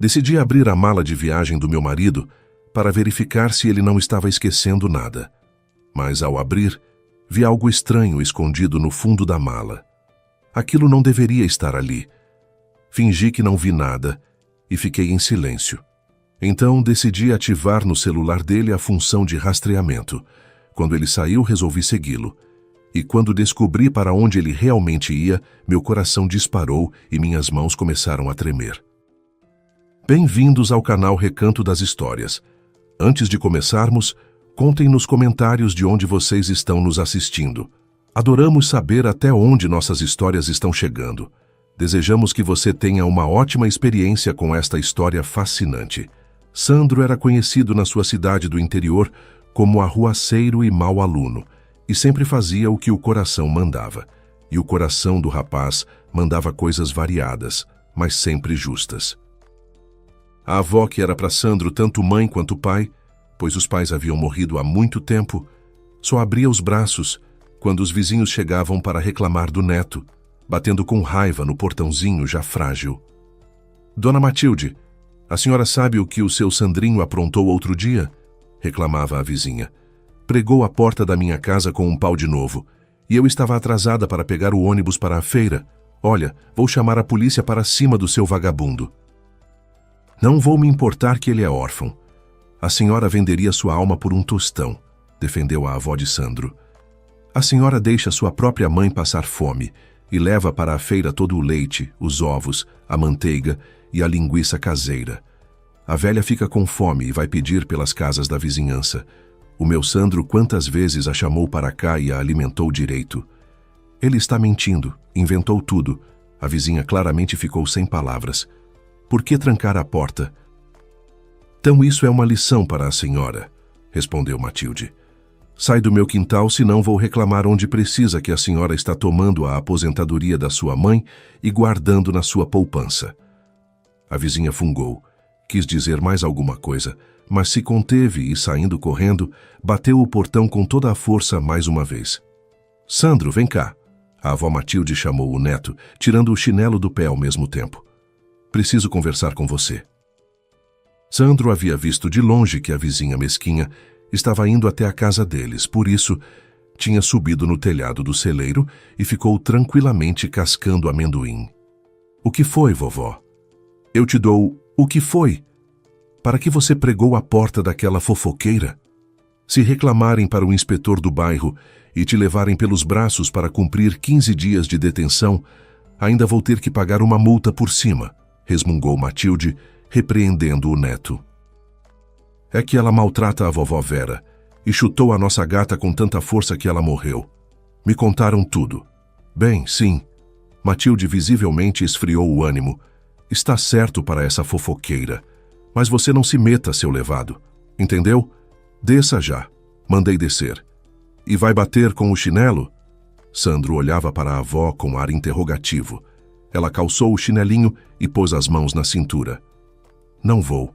Decidi abrir a mala de viagem do meu marido para verificar se ele não estava esquecendo nada. Mas, ao abrir, vi algo estranho escondido no fundo da mala. Aquilo não deveria estar ali. Fingi que não vi nada e fiquei em silêncio. Então, decidi ativar no celular dele a função de rastreamento. Quando ele saiu, resolvi segui-lo. E quando descobri para onde ele realmente ia, meu coração disparou e minhas mãos começaram a tremer. Bem-vindos ao canal Recanto das Histórias. Antes de começarmos, contem nos comentários de onde vocês estão nos assistindo. Adoramos saber até onde nossas histórias estão chegando. Desejamos que você tenha uma ótima experiência com esta história fascinante. Sandro era conhecido na sua cidade do interior como arruaceiro e mau aluno, e sempre fazia o que o coração mandava. E o coração do rapaz mandava coisas variadas, mas sempre justas. A avó, que era para Sandro tanto mãe quanto pai, pois os pais haviam morrido há muito tempo, só abria os braços quando os vizinhos chegavam para reclamar do neto, batendo com raiva no portãozinho já frágil. Dona Matilde, a senhora sabe o que o seu Sandrinho aprontou outro dia? Reclamava a vizinha. Pregou a porta da minha casa com um pau de novo, e eu estava atrasada para pegar o ônibus para a feira. Olha, vou chamar a polícia para cima do seu vagabundo. Não vou me importar que ele é órfão. A senhora venderia sua alma por um tostão, defendeu a avó de Sandro. A senhora deixa sua própria mãe passar fome e leva para a feira todo o leite, os ovos, a manteiga e a linguiça caseira. A velha fica com fome e vai pedir pelas casas da vizinhança. O meu Sandro quantas vezes a chamou para cá e a alimentou direito. Ele está mentindo, inventou tudo. A vizinha claramente ficou sem palavras. Por que trancar a porta? Então isso é uma lição para a senhora, respondeu Matilde. Sai do meu quintal, senão vou reclamar onde precisa que a senhora está tomando a aposentadoria da sua mãe e guardando na sua poupança. A vizinha fungou. Quis dizer mais alguma coisa, mas se conteve e, saindo correndo, bateu o portão com toda a força mais uma vez. Sandro, vem cá. A avó Matilde chamou o neto, tirando o chinelo do pé ao mesmo tempo. Preciso conversar com você. Sandro havia visto de longe que a vizinha mesquinha estava indo até a casa deles, por isso tinha subido no telhado do celeiro e ficou tranquilamente cascando amendoim. O que foi, vovó? Eu te dou o que foi? Para que você pregou a porta daquela fofoqueira? Se reclamarem para o inspetor do bairro e te levarem pelos braços para cumprir 15 dias de detenção, ainda vou ter que pagar uma multa por cima, resmungou Matilde, repreendendo o neto. É que ela maltrata a vovó Vera e chutou a nossa gata com tanta força que ela morreu. Me contaram tudo. Bem, sim. Matilde visivelmente esfriou o ânimo. Está certo para essa fofoqueira. Mas você não se meta, seu levado. Entendeu? Desça já. Mandei descer. E vai bater com o chinelo? Sandro olhava para a avó com ar interrogativo. Ela calçou o chinelinho e pôs as mãos na cintura. Não vou.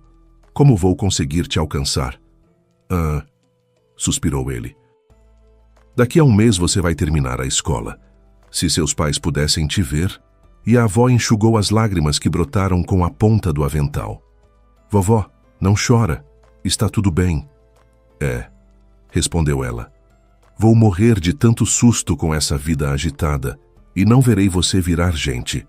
Como vou conseguir te alcançar? Suspirou ele. Daqui a um mês você vai terminar a escola. Se seus pais pudessem te ver... E a avó enxugou as lágrimas que brotaram com a ponta do avental. Vovó, não chora. Está tudo bem. É, respondeu ela. Vou morrer de tanto susto com essa vida agitada e não verei você virar gente.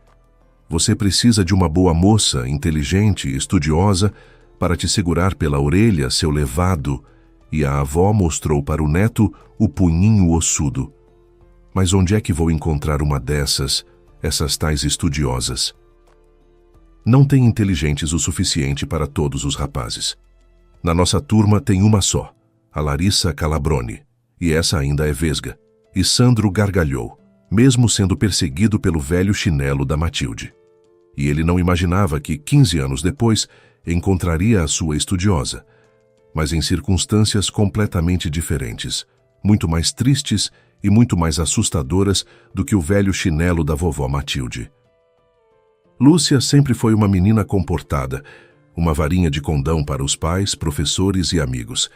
Você precisa de uma boa moça, inteligente e estudiosa para te segurar pela orelha, seu levado. E a avó mostrou para o neto o punhinho ossudo. Mas onde é que vou encontrar uma dessas... essas tais estudiosas? Não tem inteligentes o suficiente para todos os rapazes. Na nossa turma tem uma só, a Larissa Calabrone, e essa ainda é vesga. E Sandro gargalhou, mesmo sendo perseguido pelo velho chinelo da Matilde. E ele não imaginava que, 15 anos depois, encontraria a sua estudiosa, mas em circunstâncias completamente diferentes, muito mais tristes e muito mais assustadoras do que o velho chinelo da vovó Matilde. Lúcia sempre foi uma menina comportada, uma varinha de condão para os pais, professores e amigos.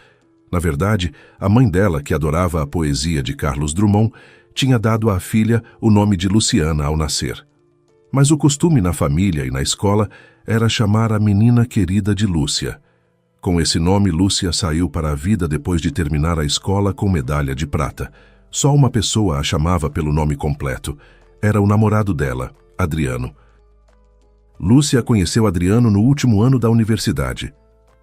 Na verdade, a mãe dela, que adorava a poesia de Carlos Drummond, tinha dado à filha o nome de Luciana ao nascer. Mas o costume na família e na escola era chamar a menina querida de Lúcia. Com esse nome, Lúcia saiu para a vida depois de terminar a escola com medalha de prata. Só uma pessoa a chamava pelo nome completo. Era o namorado dela, Adriano. Lúcia conheceu Adriano no último ano da universidade.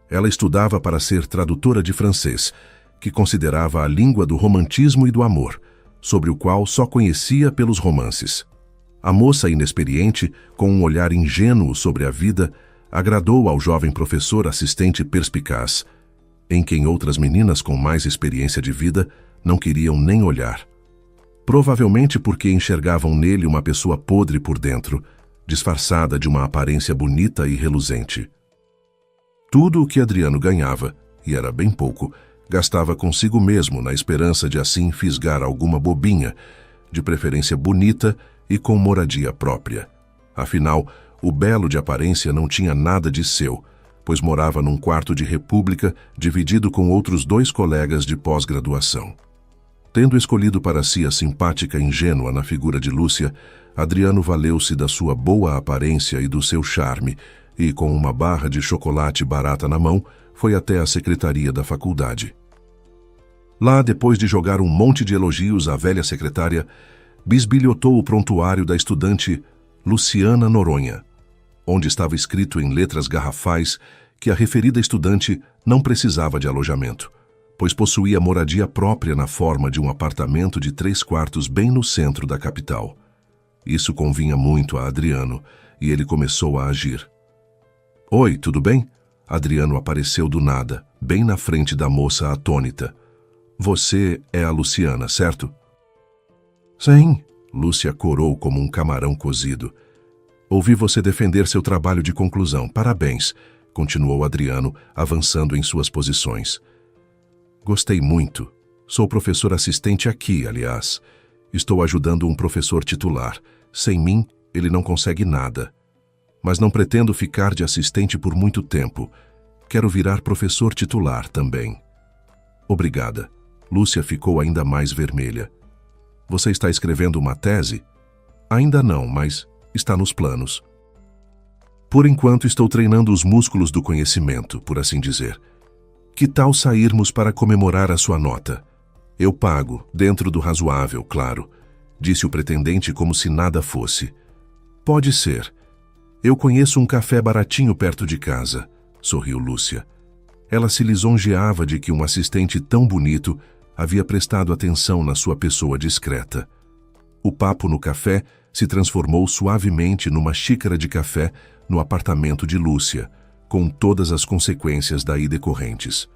Ela estudava para ser tradutora de francês, que considerava a língua do romantismo e do amor, sobre o qual só conhecia pelos romances. A moça inexperiente, com um olhar ingênuo sobre a vida, agradou ao jovem professor assistente perspicaz, em quem outras meninas com mais experiência de vida não queriam nem olhar. Provavelmente porque enxergavam nele uma pessoa podre por dentro, disfarçada de uma aparência bonita e reluzente. Tudo o que Adriano ganhava, e era bem pouco, gastava consigo mesmo na esperança de assim fisgar alguma bobinha, de preferência bonita e com moradia própria. Afinal, o belo de aparência não tinha nada de seu, pois morava num quarto de república dividido com outros 2 colegas de pós-graduação. Tendo escolhido para si a simpática ingênua na figura de Lúcia, Adriano valeu-se da sua boa aparência e do seu charme e, com uma barra de chocolate barata na mão, foi até a secretaria da faculdade. Lá, depois de jogar um monte de elogios à velha secretária, bisbilhotou o prontuário da estudante Luciana Noronha, onde estava escrito em letras garrafais que a referida estudante não precisava de alojamento, pois possuía moradia própria na forma de um apartamento de 3 quartos bem no centro da capital. Isso convinha muito a Adriano, e ele começou a agir. "Oi, tudo bem?" Adriano apareceu do nada, bem na frente da moça atônita. "Você é a Luciana, certo?" "Sim," Lúcia corou como um camarão cozido. "Ouvi você defender seu trabalho de conclusão. Parabéns," continuou Adriano, avançando em suas posições. "Gostei muito. Sou professor assistente aqui, aliás. Estou ajudando um professor titular. Sem mim, ele não consegue nada. Mas não pretendo ficar de assistente por muito tempo. Quero virar professor titular também." "Obrigada." Lúcia ficou ainda mais vermelha. "Você está escrevendo uma tese?" "Ainda não, mas está nos planos." "Por enquanto estou treinando os músculos do conhecimento, por assim dizer. Que tal sairmos para comemorar a sua nota? Eu pago, dentro do razoável, claro," disse o pretendente como se nada fosse. "Pode ser. Eu conheço um café baratinho perto de casa," sorriu Lúcia. Ela se lisonjeava de que um assistente tão bonito havia prestado atenção na sua pessoa discreta. O papo no café se transformou suavemente numa xícara de café no apartamento de Lúcia, com todas as consequências daí decorrentes.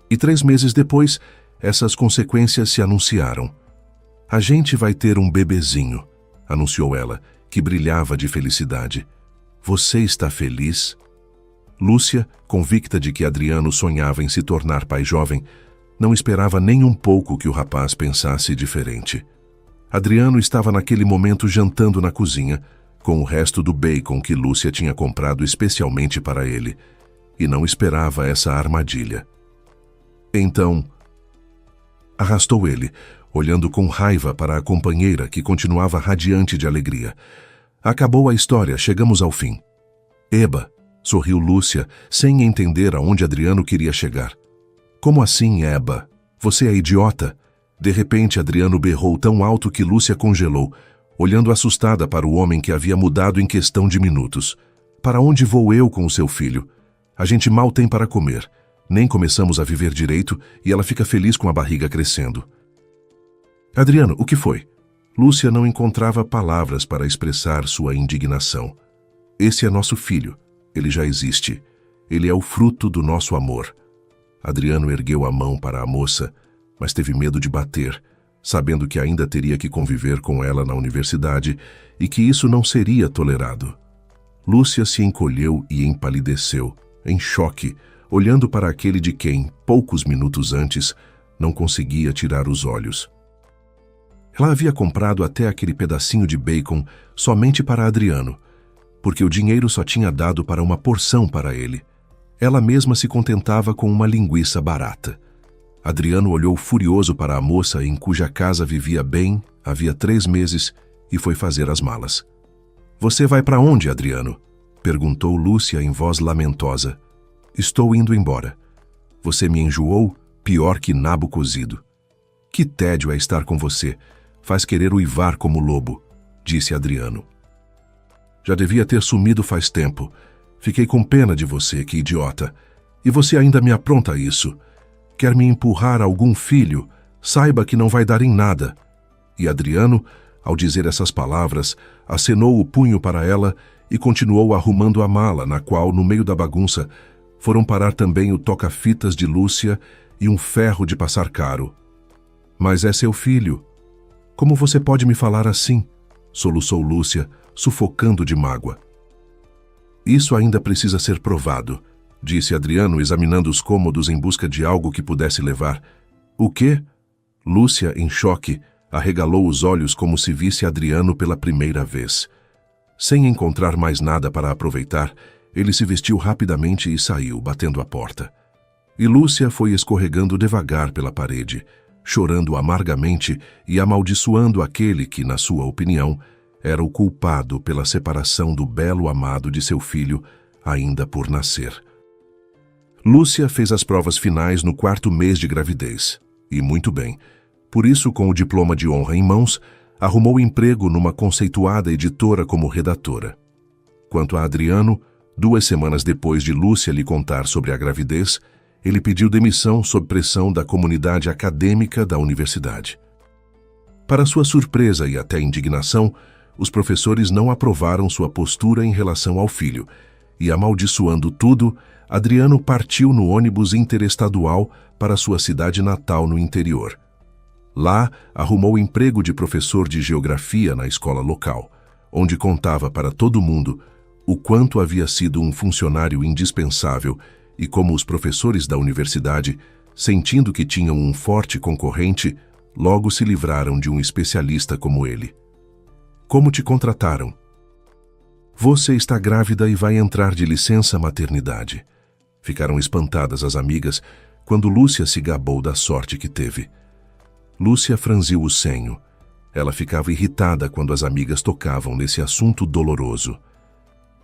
E 3 meses depois, essas consequências se anunciaram. "A gente vai ter um bebezinho," anunciou ela, que brilhava de felicidade. "Você está feliz?" Lúcia, convicta de que Adriano sonhava em se tornar pai jovem, não esperava nem um pouco que o rapaz pensasse diferente. Adriano estava naquele momento jantando na cozinha, com o resto do bacon que Lúcia tinha comprado especialmente para ele, e não esperava essa armadilha. Então, arrastou ele, olhando com raiva para a companheira que continuava radiante de alegria. "Acabou a história, chegamos ao fim." "Eba", sorriu Lúcia, sem entender aonde Adriano queria chegar. "Como assim, Eba? Você é idiota?" De repente, Adriano berrou tão alto que Lúcia congelou, olhando assustada para o homem que havia mudado em questão de minutos. "Para onde vou eu com o seu filho? A gente mal tem para comer. Nem começamos a viver direito e ela fica feliz com a barriga crescendo." "Adriano, o que foi?" Lúcia não encontrava palavras para expressar sua indignação. "Esse é nosso filho. Ele já existe. Ele é o fruto do nosso amor." Adriano ergueu a mão para a moça, mas teve medo de bater, sabendo que ainda teria que conviver com ela na universidade e que isso não seria tolerado. Lúcia se encolheu e empalideceu, em choque, olhando para aquele de quem, poucos minutos antes, não conseguia tirar os olhos. Ela havia comprado até aquele pedacinho de bacon somente para Adriano, porque o dinheiro só tinha dado para uma porção para ele. Ela mesma se contentava com uma linguiça barata. Adriano olhou furioso para a moça em cuja casa vivia bem havia 3 meses e foi fazer as malas. "Você vai para onde, Adriano?" Perguntou Lúcia em voz lamentosa. Estou indo embora. Você me enjoou, pior que nabo cozido. Que tédio é estar com você. Faz querer uivar como lobo, disse Adriano. Já devia ter sumido faz tempo. Fiquei com pena de você, que idiota. E você ainda me apronta isso. Quer me empurrar algum filho? Saiba que não vai dar em nada. E Adriano, ao dizer essas palavras, acenou o punho para ela e continuou arrumando a mala, na qual, no meio da bagunça, foram parar também o toca-fitas de Lúcia e um ferro de passar caro. Mas é seu filho. Como você pode me falar assim? Soluçou Lúcia, sufocando de mágoa. Isso ainda precisa ser provado, disse Adriano, examinando os cômodos em busca de algo que pudesse levar. O quê? Lúcia, em choque, arregalou os olhos como se visse Adriano pela primeira vez. Sem encontrar mais nada para aproveitar, ele se vestiu rapidamente e saiu, batendo a porta. E Lúcia foi escorregando devagar pela parede, chorando amargamente e amaldiçoando aquele que, na sua opinião, era o culpado pela separação do belo amado de seu filho, ainda por nascer. Lúcia fez as provas finais no 4º mês de gravidez, e muito bem. Por isso, com o diploma de honra em mãos, arrumou emprego numa conceituada editora como redatora. Quanto a Adriano, 2 semanas depois de Lúcia lhe contar sobre a gravidez, ele pediu demissão sob pressão da comunidade acadêmica da universidade. Para sua surpresa e até indignação, os professores não aprovaram sua postura em relação ao filho, e, amaldiçoando tudo, Adriano partiu no ônibus interestadual para sua cidade natal no interior. Lá, arrumou emprego de professor de geografia na escola local, onde contava para todo mundo o quanto havia sido um funcionário indispensável e como os professores da universidade, sentindo que tinham um forte concorrente, logo se livraram de um especialista como ele. Como te contrataram? Você está grávida e vai entrar de licença maternidade. Ficaram espantadas as amigas quando Lúcia se gabou da sorte que teve. Lúcia franziu o senho. Ela ficava irritada quando as amigas tocavam nesse assunto doloroso.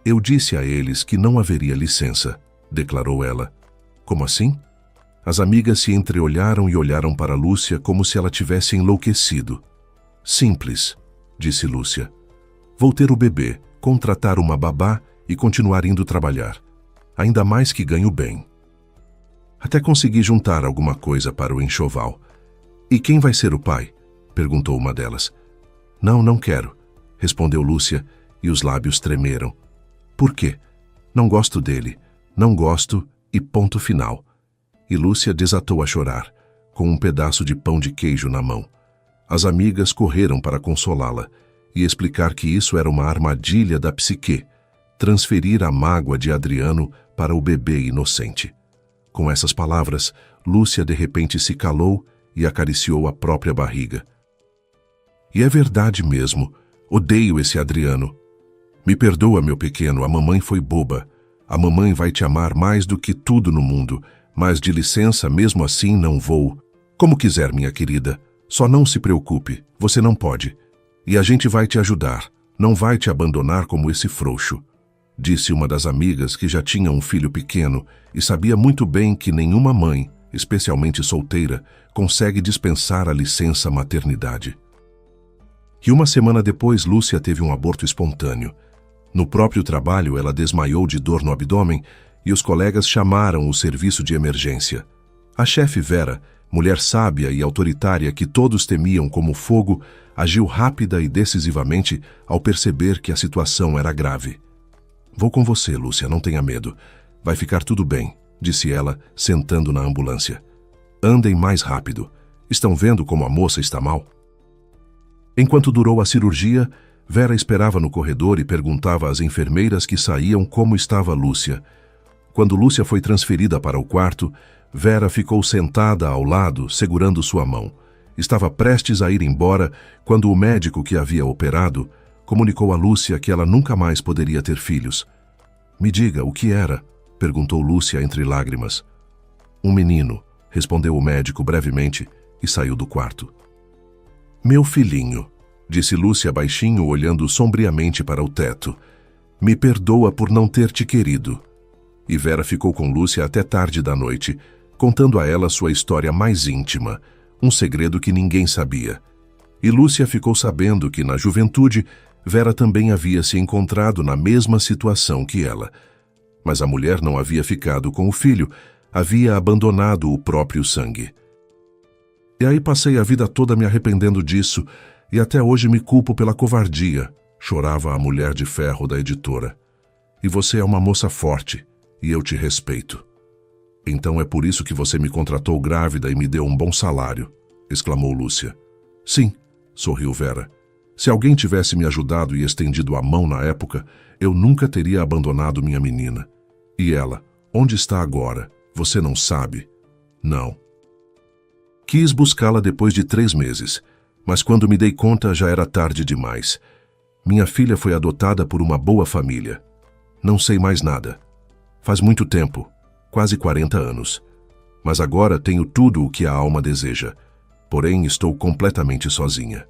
Eu disse a eles que não haveria licença, declarou ela. Como assim? As amigas se entreolharam e olharam para Lúcia como se ela tivesse enlouquecido. Simples, disse Lúcia. Vou ter o bebê, contratar uma babá e continuar indo trabalhar. Ainda mais que ganho bem. Até consegui juntar alguma coisa para o enxoval. E quem vai ser o pai? Perguntou uma delas. Não quero, respondeu Lúcia, e os lábios tremeram. Por quê? Não gosto dele. Não gosto e ponto final. E Lúcia desatou a chorar, com um pedaço de pão de queijo na mão. As amigas correram para consolá-la e explicar que isso era uma armadilha da psique, transferir a mágoa de Adriano para o bebê inocente. Com essas palavras, Lúcia de repente se calou e acariciou a própria barriga. E é verdade mesmo, odeio esse Adriano. Me perdoa, meu pequeno, a mamãe foi boba. A mamãe vai te amar mais do que tudo no mundo, mas de licença mesmo assim não vou. Como quiser, minha querida. Só não se preocupe, você não pode. E a gente vai te ajudar, não vai te abandonar como esse frouxo. Disse uma das amigas que já tinha um filho pequeno e sabia muito bem que nenhuma mãe, especialmente solteira, consegue dispensar a licença maternidade. E uma semana depois, Lúcia teve um aborto espontâneo. No próprio trabalho, ela desmaiou de dor no abdômen e os colegas chamaram o serviço de emergência. A chefe Vera, mulher sábia e autoritária que todos temiam como fogo, agiu rápida e decisivamente ao perceber que a situação era grave. Vou com você, Lúcia, não tenha medo. Vai ficar tudo bem, disse ela, sentando na ambulância. Andem mais rápido. Estão vendo como a moça está mal? Enquanto durou a cirurgia, Vera esperava no corredor e perguntava às enfermeiras que saíam como estava Lúcia. Quando Lúcia foi transferida para o quarto, Vera ficou sentada ao lado, segurando sua mão. Estava prestes a ir embora quando o médico que havia operado comunicou a Lúcia que ela nunca mais poderia ter filhos. Me diga, o que era? Perguntou Lúcia entre lágrimas. Um menino, respondeu o médico brevemente e saiu do quarto. Meu filhinho, disse Lúcia baixinho, olhando sombriamente para o teto. Me perdoa por não ter te querido. E Vera ficou com Lúcia até tarde da noite, contando a ela sua história mais íntima, um segredo que ninguém sabia. E Lúcia ficou sabendo que, na juventude, Vera também havia se encontrado na mesma situação que ela. Mas a mulher não havia ficado com o filho, havia abandonado o próprio sangue. E aí passei a vida toda me arrependendo disso, e até hoje me culpo pela covardia, chorava a mulher de ferro da editora. E você é uma moça forte, e eu te respeito. Então é por isso que você me contratou grávida e me deu um bom salário, exclamou Lúcia. Sim, sorriu Vera. Se alguém tivesse me ajudado e estendido a mão na época, eu nunca teria abandonado minha menina. E ela, onde está agora? Você não sabe? Não. Quis buscá-la depois de 3 meses, mas quando me dei conta já era tarde demais. Minha filha foi adotada por uma boa família. Não sei mais nada. Faz muito tempo, quase 40 anos. Mas agora tenho tudo o que a alma deseja. Porém, estou completamente sozinha.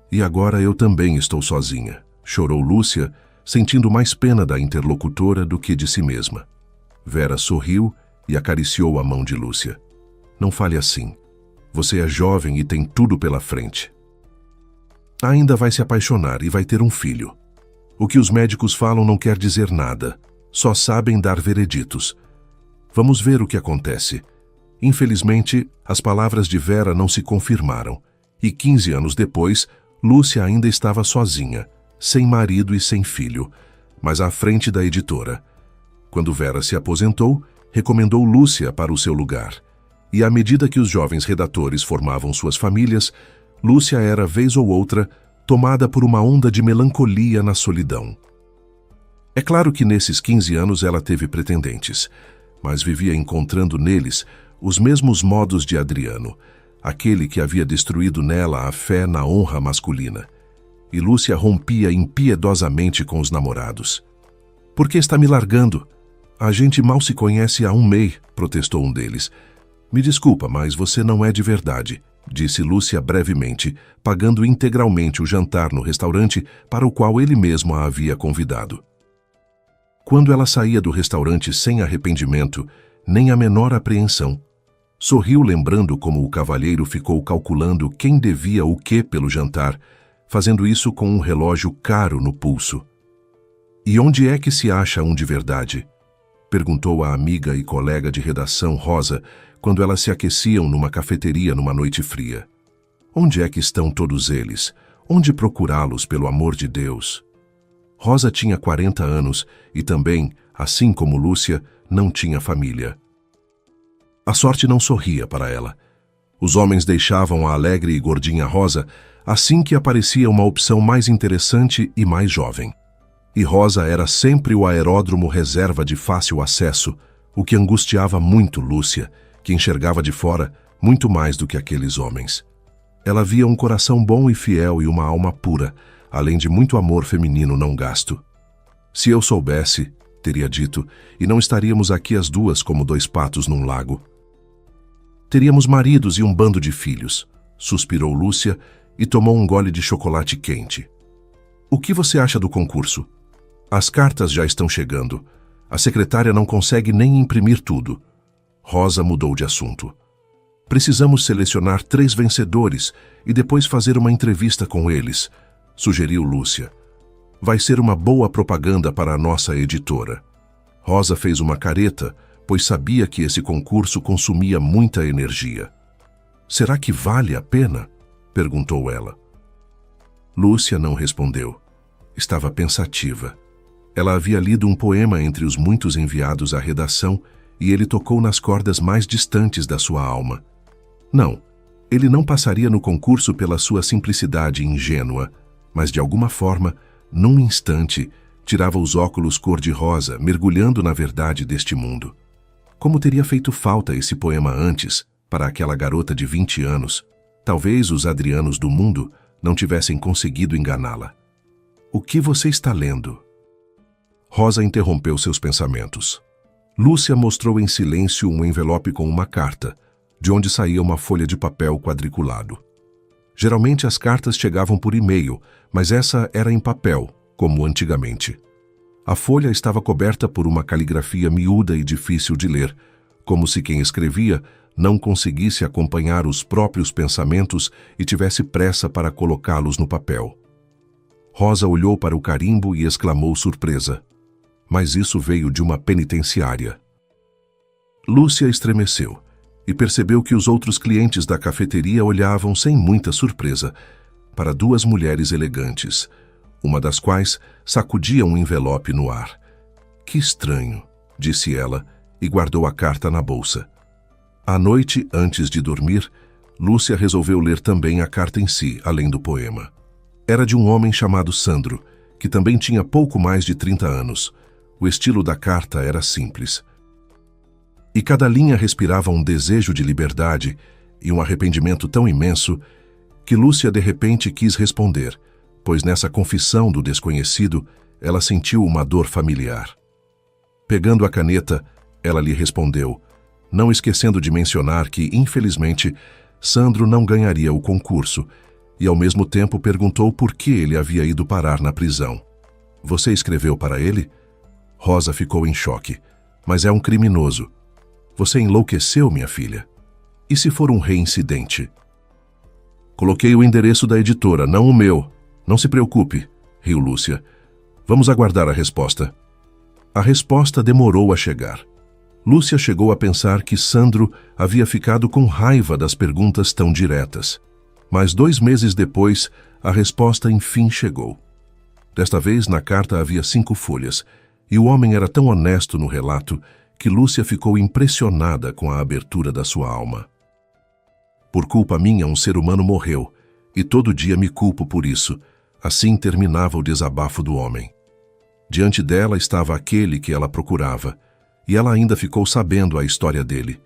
E agora eu também estou sozinha, chorou Lúcia, sentindo mais pena da interlocutora do que de si mesma. Vera sorriu e acariciou a mão de Lúcia. Não fale assim. Você é jovem e tem tudo pela frente. Ainda vai se apaixonar e vai ter um filho. O que os médicos falam não quer dizer nada. Só sabem dar vereditos. Vamos ver o que acontece. Infelizmente, as palavras de Vera não se confirmaram. E 15 anos depois, Lúcia ainda estava sozinha, sem marido e sem filho, mas à frente da editora. Quando Vera se aposentou, recomendou Lúcia para o seu lugar. E à medida que os jovens redatores formavam suas famílias, Lúcia era, vez ou outra, tomada por uma onda de melancolia na solidão. É claro que nesses 15 anos ela teve pretendentes, mas vivia encontrando neles os mesmos modos de Adriano, aquele que havia destruído nela a fé na honra masculina. E Lúcia rompia impiedosamente com os namorados. Por que está me largando? A gente mal se conhece há 1 mês, protestou um deles. Me desculpa, mas você não é de verdade, disse Lúcia brevemente, pagando integralmente o jantar no restaurante para o qual ele mesmo a havia convidado. Quando ela saía do restaurante sem arrependimento, nem a menor apreensão, sorriu lembrando como o cavalheiro ficou calculando quem devia o quê pelo jantar, fazendo isso com um relógio caro no pulso. E onde é que se acha um de verdade? Perguntou a amiga e colega de redação Rosa, quando elas se aqueciam numa cafeteria numa noite fria. Onde é que estão todos eles? Onde procurá-los, pelo amor de Deus? Rosa tinha 40 anos e também, assim como Lúcia, não tinha família. A sorte não sorria para ela. Os homens deixavam a alegre e gordinha Rosa assim que aparecia uma opção mais interessante e mais jovem. E Rosa era sempre o aeródromo reserva de fácil acesso, o que angustiava muito Lúcia, que enxergava de fora muito mais do que aqueles homens. Ela via um coração bom e fiel e uma alma pura, além de muito amor feminino não gasto. Se eu soubesse, teria dito, e não estaríamos aqui as duas como 2 patos num lago. Teríamos maridos e um bando de filhos, suspirou Lúcia e tomou um gole de chocolate quente. O que você acha do concurso? As cartas já estão chegando. A secretária não consegue nem imprimir tudo. Rosa mudou de assunto. Precisamos selecionar 3 vencedores e depois fazer uma entrevista com eles, sugeriu Lúcia. Vai ser uma boa propaganda para a nossa editora. Rosa fez uma careta, pois sabia que esse concurso consumia muita energia. Será que vale a pena? Perguntou ela. Lúcia não respondeu. Estava pensativa. Ela havia lido um poema entre os muitos enviados à redação e ele tocou nas cordas mais distantes da sua alma. Não, ele não passaria no concurso pela sua simplicidade ingênua, mas de alguma forma, num instante, tirava os óculos cor-de-rosa, mergulhando na verdade deste mundo. Como teria feito falta esse poema antes, para aquela garota de 20 anos? Talvez os Adrianos do mundo não tivessem conseguido enganá-la. O que você está lendo? Rosa interrompeu seus pensamentos. Lúcia mostrou em silêncio um envelope com uma carta, de onde saía uma folha de papel quadriculado. Geralmente as cartas chegavam por e-mail, mas essa era em papel, como antigamente. A folha estava coberta por uma caligrafia miúda e difícil de ler, como se quem escrevia não conseguisse acompanhar os próprios pensamentos e tivesse pressa para colocá-los no papel. Rosa olhou para o carimbo e exclamou surpresa. Mas isso veio de uma penitenciária. Lúcia estremeceu e percebeu que os outros clientes da cafeteria olhavam sem muita surpresa para duas mulheres elegantes, uma das quais sacudia um envelope no ar. Que estranho, disse ela e guardou a carta na bolsa. À noite, antes de dormir, Lúcia resolveu ler também a carta em si, além do poema. Era de um homem chamado Sandro, que também tinha pouco mais de 30 anos. O estilo da carta era simples. E cada linha respirava um desejo de liberdade e um arrependimento tão imenso que Lúcia de repente quis responder, pois nessa confissão do desconhecido ela sentiu uma dor familiar. Pegando a caneta, ela lhe respondeu, não esquecendo de mencionar que, infelizmente, Sandro não ganharia o concurso, e ao mesmo tempo perguntou por que ele havia ido parar na prisão. Você escreveu para ele? Rosa ficou em choque. Mas é um criminoso. Você enlouqueceu, minha filha? E se for um reincidente? Coloquei o endereço da editora, não o meu. Não se preocupe, riu Lúcia. Vamos aguardar a resposta. A resposta demorou a chegar. Lúcia chegou a pensar que Sandro havia ficado com raiva das perguntas tão diretas. Mas 2 meses depois, a resposta enfim chegou. Desta vez, na carta havia 5 folhas, e o homem era tão honesto no relato que Lúcia ficou impressionada com a abertura da sua alma. Por culpa minha, um ser humano morreu, e todo dia me culpo por isso. Assim terminava o desabafo do homem. Diante dela estava aquele que ela procurava, e ela ainda ficou sabendo a história dele.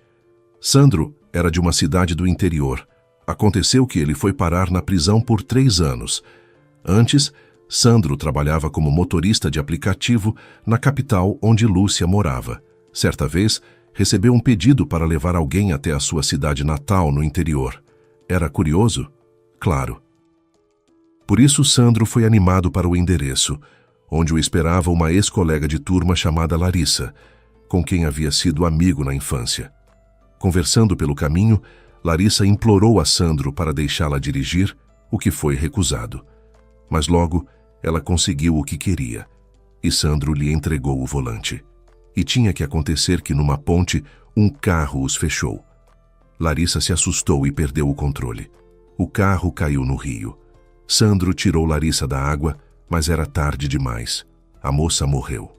Sandro era de uma cidade do interior. Aconteceu que ele foi parar na prisão por 3 anos. Antes, Sandro trabalhava como motorista de aplicativo na capital onde Lúcia morava. Certa vez, recebeu um pedido para levar alguém até a sua cidade natal no interior. Era curioso? Claro. Por isso, Sandro foi animado para o endereço, onde o esperava uma ex-colega de turma chamada Larissa, com quem havia sido amigo na infância. Conversando pelo caminho, Larissa implorou a Sandro para deixá-la dirigir, o que foi recusado. Mas logo, ela conseguiu o que queria, e Sandro lhe entregou o volante. E tinha que acontecer que, numa ponte, um carro os fechou. Larissa se assustou e perdeu o controle. O carro caiu no rio. Sandro tirou Larissa da água, mas era tarde demais. A moça morreu.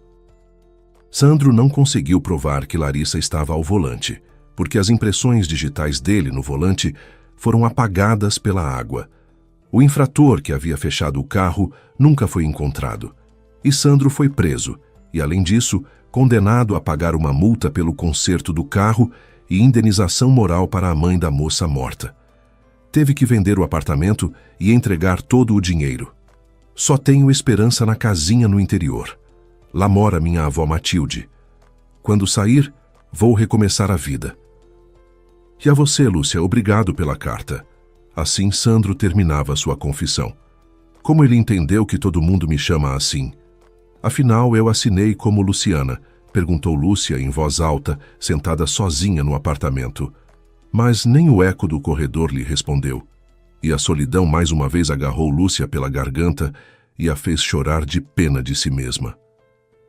Sandro não conseguiu provar que Larissa estava ao volante, porque as impressões digitais dele no volante foram apagadas pela água. O infrator que havia fechado o carro nunca foi encontrado. E Sandro foi preso, e além disso, condenado a pagar uma multa pelo conserto do carro e indenização moral para a mãe da moça morta. Teve que vender o apartamento e entregar todo o dinheiro. Só tenho esperança na casinha no interior. Lá mora minha avó Matilde. Quando sair, vou recomeçar a vida. E a você, Lúcia, obrigado pela carta. Assim, Sandro terminava sua confissão. Como ele entendeu que todo mundo me chama assim? Afinal, eu assinei como Luciana, perguntou Lúcia em voz alta, sentada sozinha no apartamento. Mas nem o eco do corredor lhe respondeu. E a solidão mais uma vez agarrou Lúcia pela garganta e a fez chorar de pena de si mesma.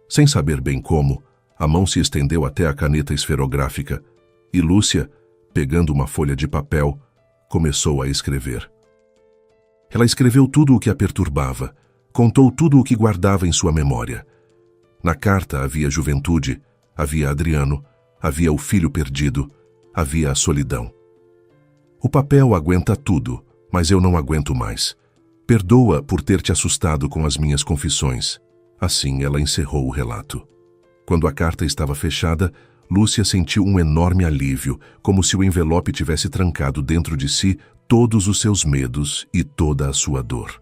Sem saber bem como, a mão se estendeu até a caneta esferográfica e Lúcia, pegando uma folha de papel, começou a escrever. Ela escreveu tudo o que a perturbava, contou tudo o que guardava em sua memória. Na carta havia juventude, havia Adriano, havia o filho perdido, havia a solidão. O papel aguenta tudo, mas eu não aguento mais. Perdoa por ter te assustado com as minhas confissões. Assim ela encerrou o relato. Quando a carta estava fechada, Lúcia sentiu um enorme alívio, como se o envelope tivesse trancado dentro de si todos os seus medos e toda a sua dor.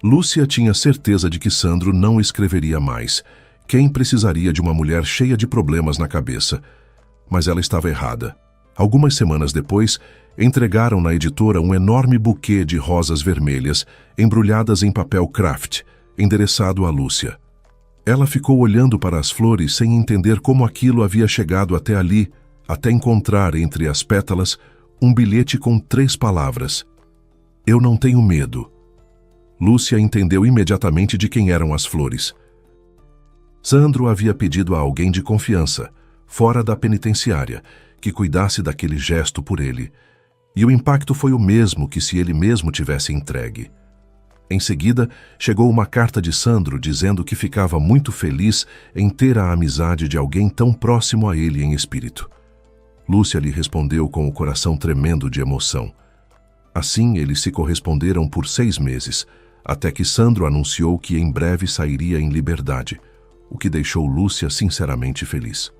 Lúcia tinha certeza de que Sandro não escreveria mais. Quem precisaria de uma mulher cheia de problemas na cabeça? Mas ela estava errada. Algumas semanas depois, entregaram na editora um enorme buquê de rosas vermelhas, embrulhadas em papel craft, endereçado a Lúcia. Ela ficou olhando para as flores sem entender como aquilo havia chegado até ali, até encontrar entre as pétalas um bilhete com 3 palavras: Eu não tenho medo. Lúcia entendeu imediatamente de quem eram as flores. Sandro havia pedido a alguém de confiança, fora da penitenciária, que cuidasse daquele gesto por ele, e o impacto foi o mesmo que se ele mesmo tivesse entregue. Em seguida, chegou uma carta de Sandro dizendo que ficava muito feliz em ter a amizade de alguém tão próximo a ele em espírito. Lúcia lhe respondeu com o coração tremendo de emoção. Assim, eles se corresponderam por 6 meses, até que Sandro anunciou que em breve sairia em liberdade, o que deixou Lúcia sinceramente feliz.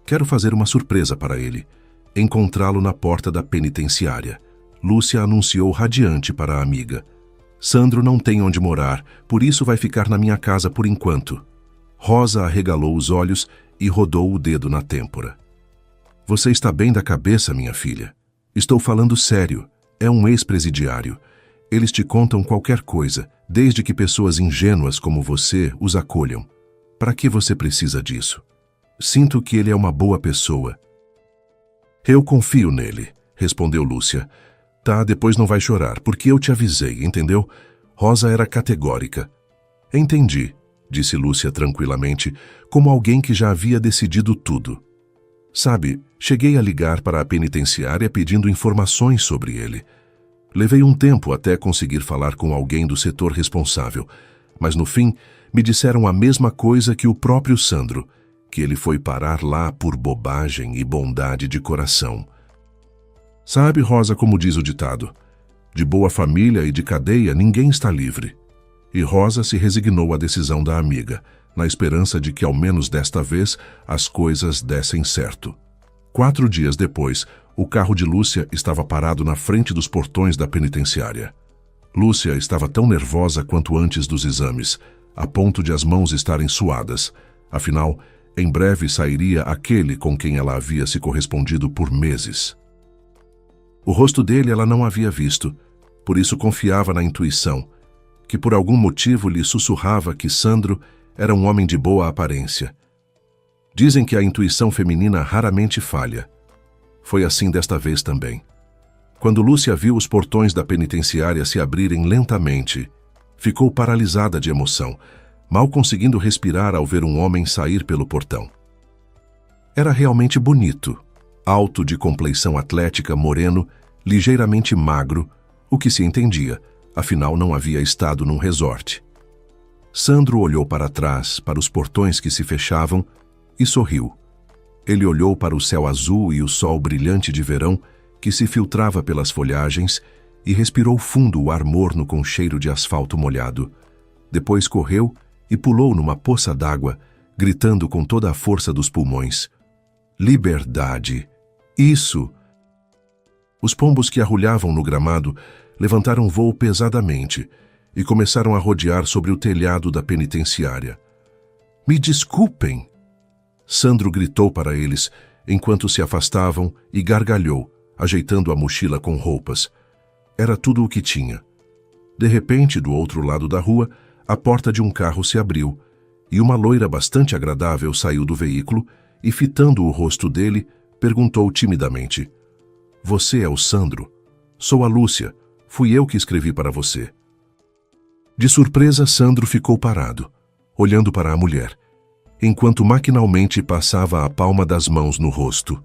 Quero fazer uma surpresa para ele, encontrá-lo na porta da penitenciária. Lúcia anunciou radiante para a amiga. Sandro não tem onde morar, por isso vai ficar na minha casa por enquanto. Rosa arregalou os olhos e rodou o dedo na têmpora. Você está bem da cabeça, minha filha? Estou falando sério. É um ex-presidiário. Eles te contam qualquer coisa, desde que pessoas ingênuas como você os acolham. Para que você precisa disso? Sinto que ele é uma boa pessoa. Eu confio nele, respondeu Lúcia. Tá, depois não vai chorar, porque eu te avisei, entendeu? Rosa era categórica. Entendi, disse Lúcia tranquilamente, como alguém que já havia decidido tudo. Sabe, cheguei a ligar para a penitenciária pedindo informações sobre ele. Levei um tempo até conseguir falar com alguém do setor responsável, mas no fim me disseram a mesma coisa que o próprio Sandro, que ele foi parar lá por bobagem e bondade de coração. Sabe, Rosa, como diz o ditado, de boa família e de cadeia ninguém está livre. E Rosa se resignou à decisão da amiga, na esperança de que ao menos desta vez as coisas dessem certo. 4 dias depois, o carro de Lúcia estava parado na frente dos portões da penitenciária. Lúcia estava tão nervosa quanto antes dos exames, a ponto de as mãos estarem suadas. Afinal, em breve sairia aquele com quem ela havia se correspondido por meses. O rosto dele ela não havia visto, por isso confiava na intuição, que por algum motivo lhe sussurrava que Sandro era um homem de boa aparência. Dizem que a intuição feminina raramente falha. Foi assim desta vez também. Quando Lúcia viu os portões da penitenciária se abrirem lentamente, ficou paralisada de emoção, mal conseguindo respirar ao ver um homem sair pelo portão. Era realmente bonito, alto, de compleição atlética, moreno, ligeiramente magro, o que se entendia, afinal não havia estado num resort. Sandro olhou para trás, para os portões que se fechavam, e sorriu. Ele olhou para o céu azul e o sol brilhante de verão que se filtrava pelas folhagens e respirou fundo o ar morno com cheiro de asfalto molhado. Depois correu e pulou numa poça d'água, gritando com toda a força dos pulmões: Liberdade! Isso! Os pombos que arrulhavam no gramado levantaram voo pesadamente e começaram a rodear sobre o telhado da penitenciária. Me desculpem! Sandro gritou para eles enquanto se afastavam e gargalhou, ajeitando a mochila com roupas. Era tudo o que tinha. De repente, do outro lado da rua, a porta de um carro se abriu e uma loira bastante agradável saiu do veículo e, fitando o rosto dele, perguntou timidamente: Você é o Sandro? Sou a Lúcia. Fui eu que escrevi para você. De surpresa, Sandro ficou parado, olhando para a mulher, enquanto maquinalmente passava a palma das mãos no rosto.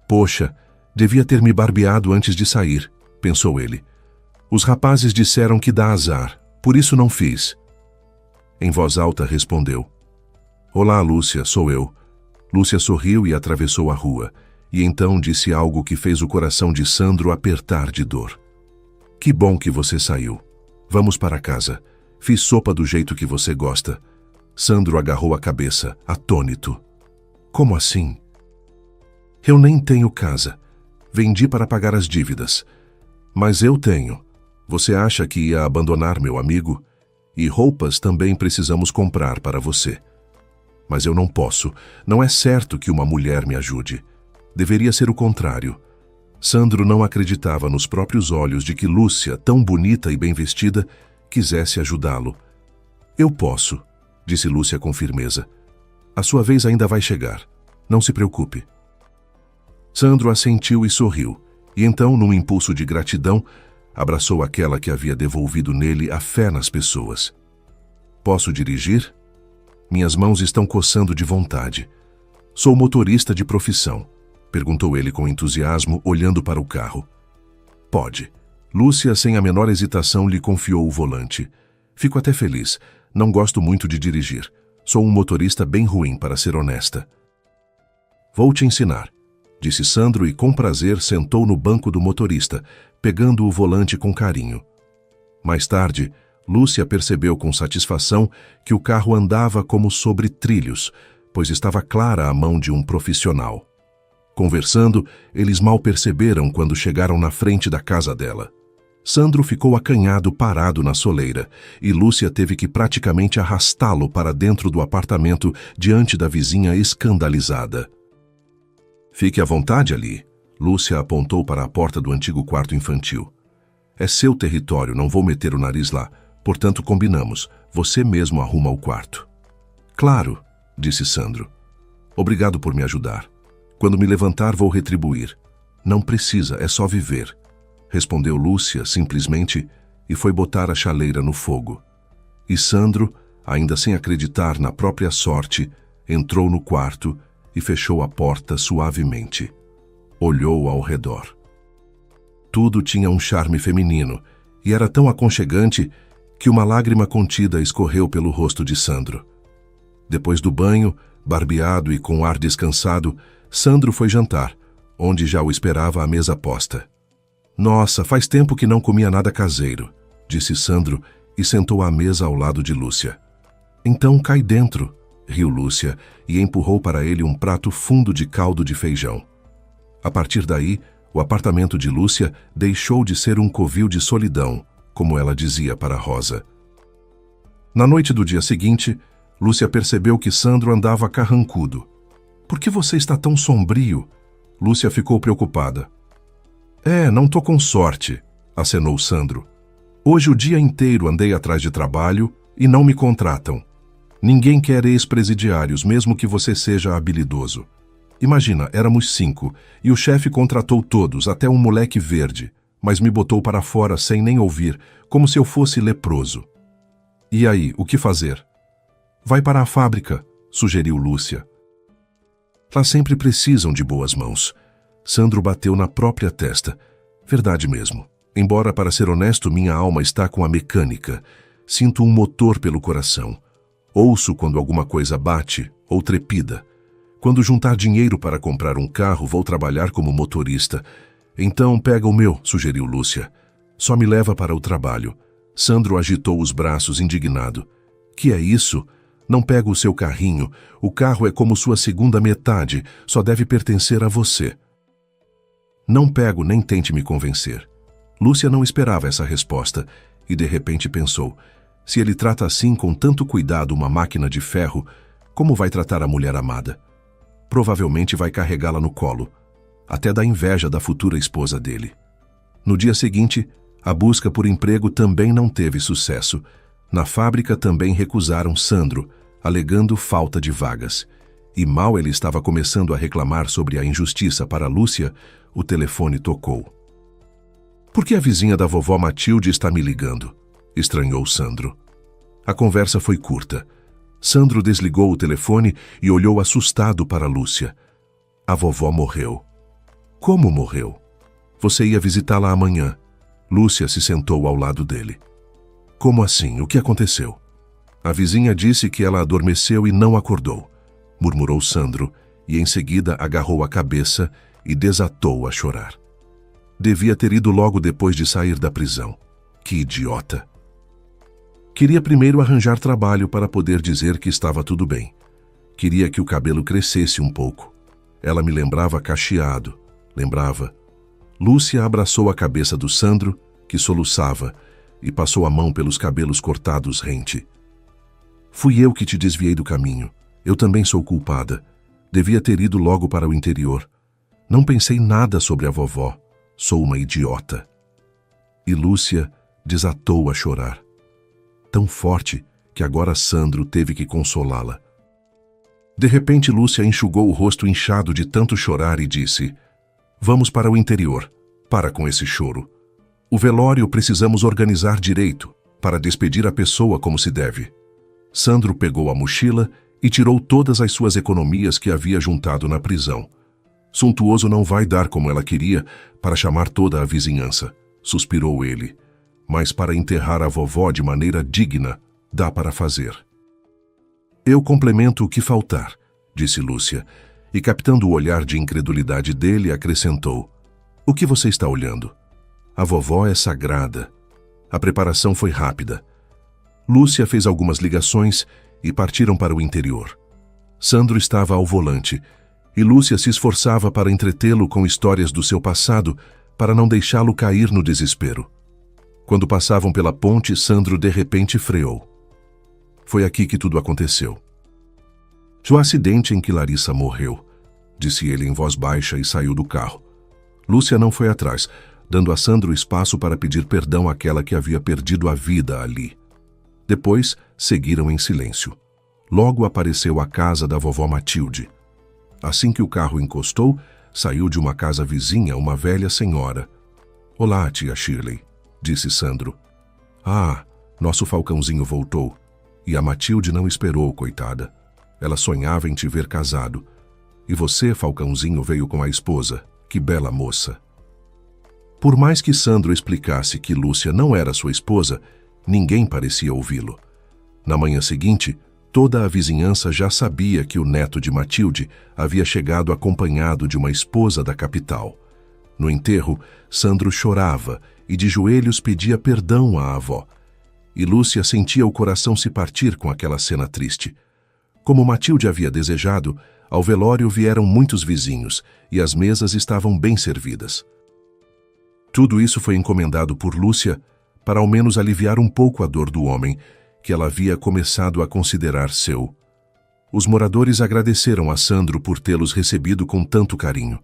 Poxa, devia ter me barbeado antes de sair, pensou ele. Os rapazes disseram que dá azar, por isso não fiz. Em voz alta respondeu: Olá, Lúcia, sou eu. Lúcia sorriu e atravessou a rua, e então disse algo que fez o coração de Sandro apertar de dor. Que bom que você saiu. Vamos para casa. Fiz sopa do jeito que você gosta. Sandro agarrou a cabeça, atônito. Como assim? Eu nem tenho casa. Vendi para pagar as dívidas. Mas eu tenho. Você acha que ia abandonar meu amigo? E roupas também precisamos comprar para você. Mas eu não posso. Não é certo que uma mulher me ajude. Deveria ser o contrário. Sandro não acreditava nos próprios olhos de que Lúcia, tão bonita e bem vestida, quisesse ajudá-lo. Eu posso, disse Lúcia com firmeza. A sua vez ainda vai chegar. Não se preocupe. Sandro assentiu e sorriu, e então, num impulso de gratidão, abraçou aquela que havia devolvido nele a fé nas pessoas. Posso dirigir? Minhas mãos estão coçando de vontade. Sou motorista de profissão, perguntou ele com entusiasmo, olhando para o carro. Pode. Lúcia, sem a menor hesitação, lhe confiou o volante. Fico até feliz. Não gosto muito de dirigir. Sou um motorista bem ruim, para ser honesta. Vou te ensinar, disse Sandro e com prazer sentou no banco do motorista, pegando o volante com carinho. Mais tarde, Lúcia percebeu com satisfação que o carro andava como sobre trilhos, pois estava clara a mão de um profissional. Conversando, eles mal perceberam quando chegaram na frente da casa dela. Sandro ficou acanhado parado na soleira e Lúcia teve que praticamente arrastá-lo para dentro do apartamento diante da vizinha escandalizada. Fique à vontade ali. Lúcia apontou para a porta do antigo quarto infantil. É seu território, não vou meter o nariz lá. Portanto, combinamos. Você mesmo arruma o quarto. Claro, disse Sandro. Obrigado por me ajudar. Quando me levantar, vou retribuir. Não precisa, é só viver. Respondeu Lúcia simplesmente e foi botar a chaleira no fogo. E Sandro, ainda sem acreditar na própria sorte, entrou no quarto e fechou a porta suavemente. Olhou ao redor. Tudo tinha um charme feminino e era tão aconchegante que uma lágrima contida escorreu pelo rosto de Sandro. Depois do banho, barbeado e com ar descansado, Sandro foi jantar, onde já o esperava a mesa posta. Nossa, faz tempo que não comia nada caseiro, disse Sandro e sentou à mesa ao lado de Lúcia. Então cai dentro, riu Lúcia e empurrou para ele um prato fundo de caldo de feijão. A partir daí, o apartamento de Lúcia deixou de ser um covil de solidão, como ela dizia para Rosa. Na noite do dia seguinte, Lúcia percebeu que Sandro andava carrancudo. Por que você está tão sombrio? Lúcia ficou preocupada. Não tô com sorte, acenou Sandro. Hoje o dia inteiro andei atrás de trabalho e não me contratam. Ninguém quer ex-presidiários, mesmo que você seja habilidoso. Imagina, éramos 5 e o chefe contratou todos, até um moleque verde, mas me botou para fora sem nem ouvir, como se eu fosse leproso. E aí, o que fazer? Vai para a fábrica, sugeriu Lúcia. Lá sempre precisam de boas mãos. Sandro bateu na própria testa. Verdade mesmo. Embora, para ser honesto, minha alma está com a mecânica. Sinto um motor pelo coração. Ouço quando alguma coisa bate ou trepida. Quando juntar dinheiro para comprar um carro, vou trabalhar como motorista. Então pega o meu, sugeriu Lúcia. Só me leva para o trabalho. Sandro agitou os braços, indignado. Que é isso? Não pega o seu carrinho. O carro é como sua segunda metade. Só deve pertencer a você. Não pego, nem tente me convencer. Lúcia não esperava essa resposta e de repente pensou: se ele trata assim com tanto cuidado uma máquina de ferro, como vai tratar a mulher amada? Provavelmente vai carregá-la no colo, até dá inveja da futura esposa dele. No dia seguinte, a busca por emprego também não teve sucesso. Na fábrica também recusaram Sandro, alegando falta de vagas. E mal ele estava começando a reclamar sobre a injustiça para Lúcia, o telefone tocou. Por que a vizinha da vovó Matilde está me ligando? Estranhou Sandro. A conversa foi curta. Sandro desligou o telefone e olhou assustado para Lúcia. A vovó morreu. Como morreu? Você ia visitá-la amanhã. Lúcia se sentou ao lado dele. Como assim? O que aconteceu? A vizinha disse que ela adormeceu e não acordou, murmurou Sandro, e em seguida agarrou a cabeça e desatou a chorar. Devia ter ido logo depois de sair da prisão. Que idiota! Queria primeiro arranjar trabalho para poder dizer que estava tudo bem. Queria que o cabelo crescesse um pouco. Ela me lembrava cacheado. Lembrava. Lúcia abraçou a cabeça do Sandro, que soluçava, e passou a mão pelos cabelos cortados rente. Fui eu que te desviei do caminho. Eu também sou culpada. Devia ter ido logo para o interior. Não pensei nada sobre a vovó. Sou uma idiota. E Lúcia desatou a chorar. Tão forte que agora Sandro teve que consolá-la. De repente, Lúcia enxugou o rosto inchado de tanto chorar e disse: "Vamos para o interior. Para com esse choro. O velório precisamos organizar direito, para despedir a pessoa como se deve." Sandro pegou a mochila e tirou todas as suas economias que havia juntado na prisão. "Suntuoso não vai dar como ela queria para chamar toda a vizinhança", suspirou ele. "Mas para enterrar a vovó de maneira digna, dá para fazer." "Eu complemento o que faltar", disse Lúcia, e captando o olhar de incredulidade dele, acrescentou: "O que você está olhando? A vovó é sagrada." A preparação foi rápida. Lúcia fez algumas ligações e partiram para o interior. Sandro estava ao volante, e Lúcia se esforçava para entretê-lo com histórias do seu passado, para não deixá-lo cair no desespero. Quando passavam pela ponte, Sandro de repente freou. "Foi aqui que tudo aconteceu. O acidente em que Larissa morreu", disse ele em voz baixa e saiu do carro. Lúcia não foi atrás, dando a Sandro espaço para pedir perdão àquela que havia perdido a vida ali. Depois, seguiram em silêncio. Logo apareceu a casa da vovó Matilde. Assim que o carro encostou, saiu de uma casa vizinha uma velha senhora. "Olá, tia Shirley", disse Sandro. "Ah, nosso Falcãozinho voltou." E a Matilde não esperou, coitada. Ela sonhava em te ver casado. "E você, Falcãozinho, veio com a esposa. Que bela moça." Por mais que Sandro explicasse que Lúcia não era sua esposa, ninguém parecia ouvi-lo. Na manhã seguinte, toda a vizinhança já sabia que o neto de Matilde havia chegado acompanhado de uma esposa da capital. No enterro, Sandro chorava e de joelhos pedia perdão à avó. E Lúcia sentia o coração se partir com aquela cena triste. Como Matilde havia desejado, ao velório vieram muitos vizinhos e as mesas estavam bem servidas. Tudo isso foi encomendado por Lúcia para ao menos aliviar um pouco a dor do homem, que ela havia começado a considerar seu. Os moradores agradeceram a Sandro por tê-los recebido com tanto carinho.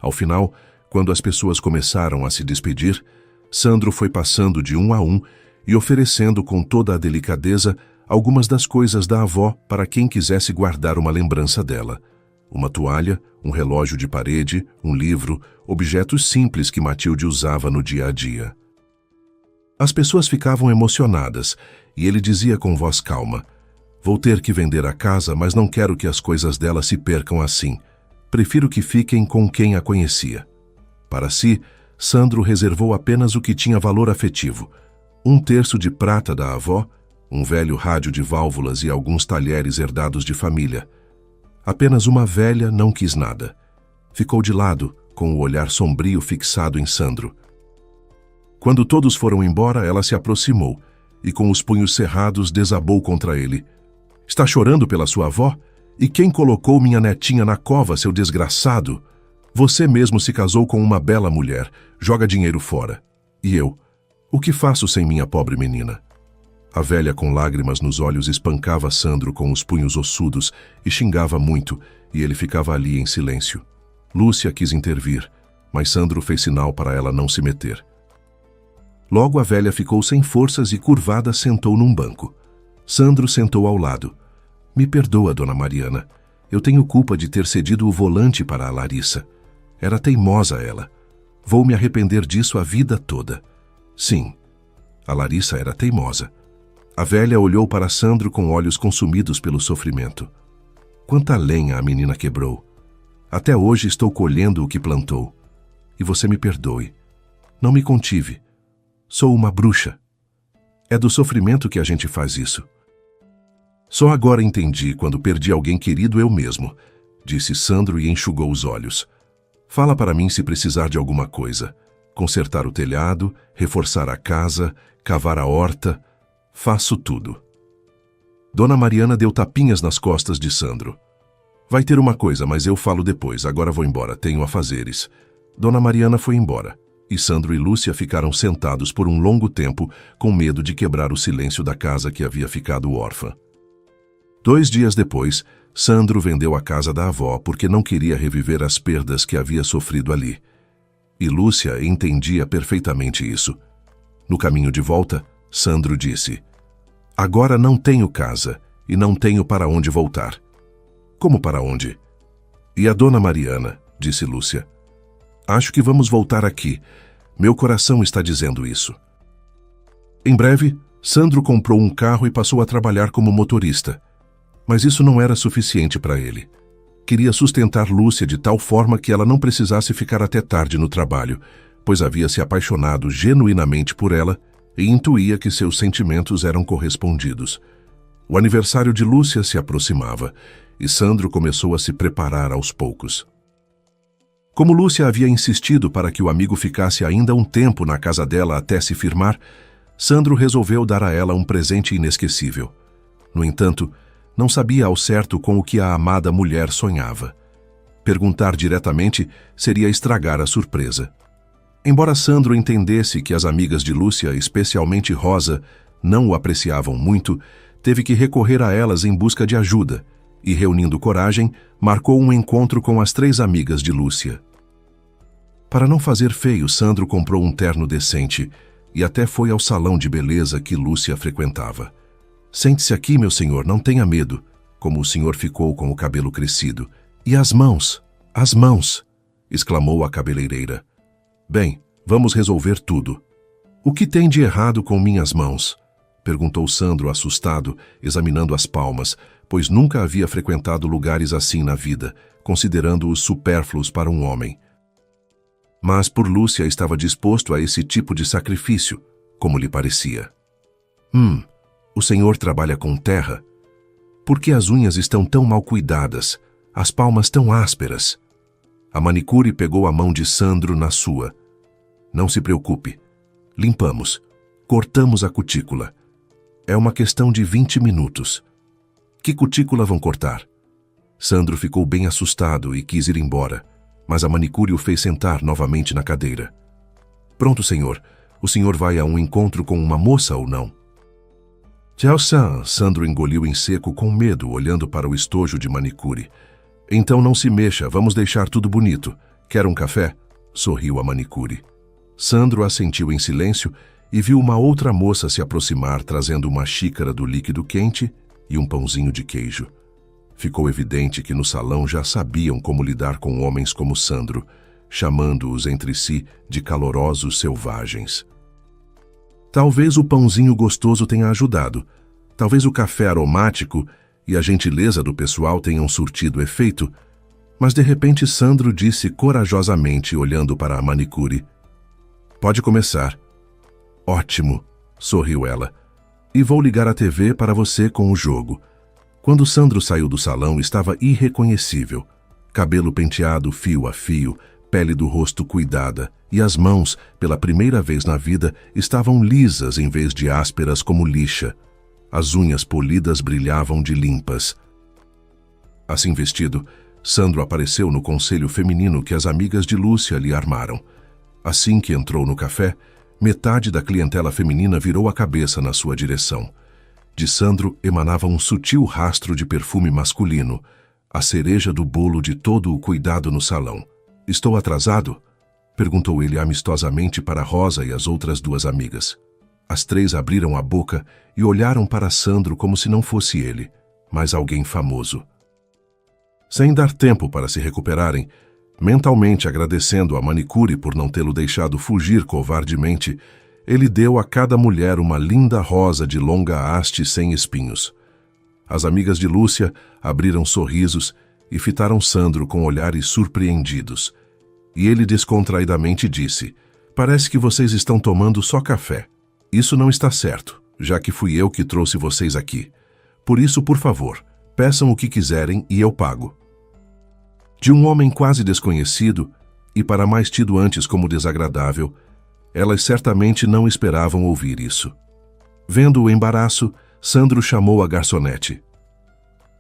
Ao final, quando as pessoas começaram a se despedir, Sandro foi passando de um a um e oferecendo com toda a delicadeza algumas das coisas da avó para quem quisesse guardar uma lembrança dela. Uma toalha, um relógio de parede, um livro, objetos simples que Matilde usava no dia a dia. As pessoas ficavam emocionadas e ele dizia com voz calma: "Vou ter que vender a casa, mas não quero que as coisas dela se percam assim. Prefiro que fiquem com quem a conhecia." Para si, Sandro reservou apenas o que tinha valor afetivo: 1/3 de prata da avó, um velho rádio de válvulas e alguns talheres herdados de família. Apenas uma velha não quis nada. Ficou de lado, com o olhar sombrio fixado em Sandro. Quando todos foram embora, ela se aproximou e, com os punhos cerrados, desabou contra ele. "Está chorando pela sua avó? E quem colocou minha netinha na cova, seu desgraçado? Você mesmo se casou com uma bela mulher, joga dinheiro fora. E eu? O que faço sem minha pobre menina?" A velha, com lágrimas nos olhos, espancava Sandro com os punhos ossudos e xingava muito, e ele ficava ali em silêncio. Lúcia quis intervir, mas Sandro fez sinal para ela não se meter. Logo a velha ficou sem forças e, curvada, sentou num banco. Sandro sentou ao lado. "Me perdoa, dona Mariana. Eu tenho culpa de ter cedido o volante para a Larissa. Era teimosa ela. Vou me arrepender disso a vida toda." Sim, a Larissa era teimosa. A velha olhou para Sandro com olhos consumidos pelo sofrimento. "Quanta lenha a menina quebrou. Até hoje estou colhendo o que plantou. E você me perdoe. Não me contive. Sou uma bruxa. É do sofrimento que a gente faz isso." "Só agora entendi quando perdi alguém querido eu mesmo", disse Sandro e enxugou os olhos. "Fala para mim se precisar de alguma coisa. Consertar o telhado, reforçar a casa, cavar a horta. Faço tudo." Dona Mariana deu tapinhas nas costas de Sandro. "Vai ter uma coisa, mas eu falo depois. Agora vou embora, tenho afazeres." Dona Mariana foi embora, e Sandro e Lúcia ficaram sentados por um longo tempo, com medo de quebrar o silêncio da casa que havia ficado órfã. 2 dias depois, Sandro vendeu a casa da avó porque não queria reviver as perdas que havia sofrido ali. E Lúcia entendia perfeitamente isso. No caminho de volta, Sandro disse: Agora não tenho casa e não tenho para onde voltar. Como para onde? E a dona Mariana, disse Lúcia. Acho que vamos voltar aqui. Meu coração está dizendo isso. Em breve, Sandro comprou um carro e passou a trabalhar como motorista. Mas isso não era suficiente para ele. Queria sustentar Lúcia de tal forma que ela não precisasse ficar até tarde no trabalho, pois havia se apaixonado genuinamente por ela e intuía que seus sentimentos eram correspondidos. O aniversário de Lúcia se aproximava e Sandro começou a se preparar aos poucos. Como Lúcia havia insistido para que o amigo ficasse ainda um tempo na casa dela até se firmar, Sandro resolveu dar a ela um presente inesquecível. No entanto, não sabia ao certo com o que a amada mulher sonhava. Perguntar diretamente seria estragar a surpresa. Embora Sandro entendesse que as amigas de Lúcia, especialmente Rosa, não o apreciavam muito, teve que recorrer a elas em busca de ajuda e, reunindo coragem, marcou um encontro com as 3 amigas de Lúcia. Para não fazer feio, Sandro comprou um terno decente e até foi ao salão de beleza que Lúcia frequentava. Sente-se aqui, meu senhor, não tenha medo, como o senhor ficou com o cabelo crescido. E as mãos, exclamou a cabeleireira. Bem, vamos resolver tudo. O que tem de errado com minhas mãos? Perguntou Sandro assustado, examinando as palmas, pois nunca havia frequentado lugares assim na vida, considerando-os supérfluos para um homem. Mas por Lúcia estava disposto a esse tipo de sacrifício, como lhe parecia. O senhor trabalha com terra? Por que as unhas estão tão mal cuidadas, as palmas tão ásperas? A manicure pegou a mão de Sandro na sua. Não se preocupe. Limpamos. Cortamos a cutícula. É uma questão de 20 minutos. Que cutícula vão cortar? Sandro ficou bem assustado e quis ir embora, mas a manicure o fez sentar novamente na cadeira. Pronto, senhor. O senhor vai a um encontro com uma moça ou não? Tchau, Sandro engoliu em seco com medo, olhando para o estojo de manicure. Então não se mexa, vamos deixar tudo bonito. Quer um café? Sorriu a manicure. Sandro assentiu em silêncio e viu uma outra moça se aproximar trazendo uma xícara do líquido quente e um pãozinho de queijo. Ficou evidente que no salão já sabiam como lidar com homens como Sandro, chamando-os entre si de calorosos selvagens. Talvez o pãozinho gostoso tenha ajudado. Talvez o café aromático e a gentileza do pessoal tenham surtido efeito, mas de repente Sandro disse corajosamente, olhando para a manicure: Pode começar. Ótimo, sorriu ela. E vou ligar a TV para você com o jogo. Quando Sandro saiu do salão, estava irreconhecível. Cabelo penteado fio a fio, pele do rosto cuidada, e as mãos, pela primeira vez na vida, estavam lisas em vez de ásperas como lixa. As unhas polidas brilhavam de limpas. Assim vestido, Sandro apareceu no conselho feminino que as amigas de Lúcia lhe armaram. Assim que entrou no café, metade da clientela feminina virou a cabeça na sua direção. De Sandro emanava um sutil rastro de perfume masculino, a cereja do bolo de todo o cuidado no salão. Estou atrasado? Perguntou ele amistosamente para Rosa e as outras 2 amigas. As 3 abriram a boca e olharam para Sandro como se não fosse ele, mas alguém famoso. Sem dar tempo para se recuperarem, mentalmente agradecendo a manicure por não tê-lo deixado fugir covardemente, ele deu a cada mulher uma linda rosa de longa haste sem espinhos. As amigas de Lúcia abriram sorrisos e fitaram Sandro com olhares surpreendidos. E ele descontraidamente disse: Parece que vocês estão tomando só café. Isso não está certo, já que fui eu que trouxe vocês aqui. Por isso, por favor, peçam o que quiserem e eu pago. De um homem quase desconhecido, e para mais tido antes como desagradável, elas certamente não esperavam ouvir isso. Vendo o embaraço, Sandro chamou a garçonete.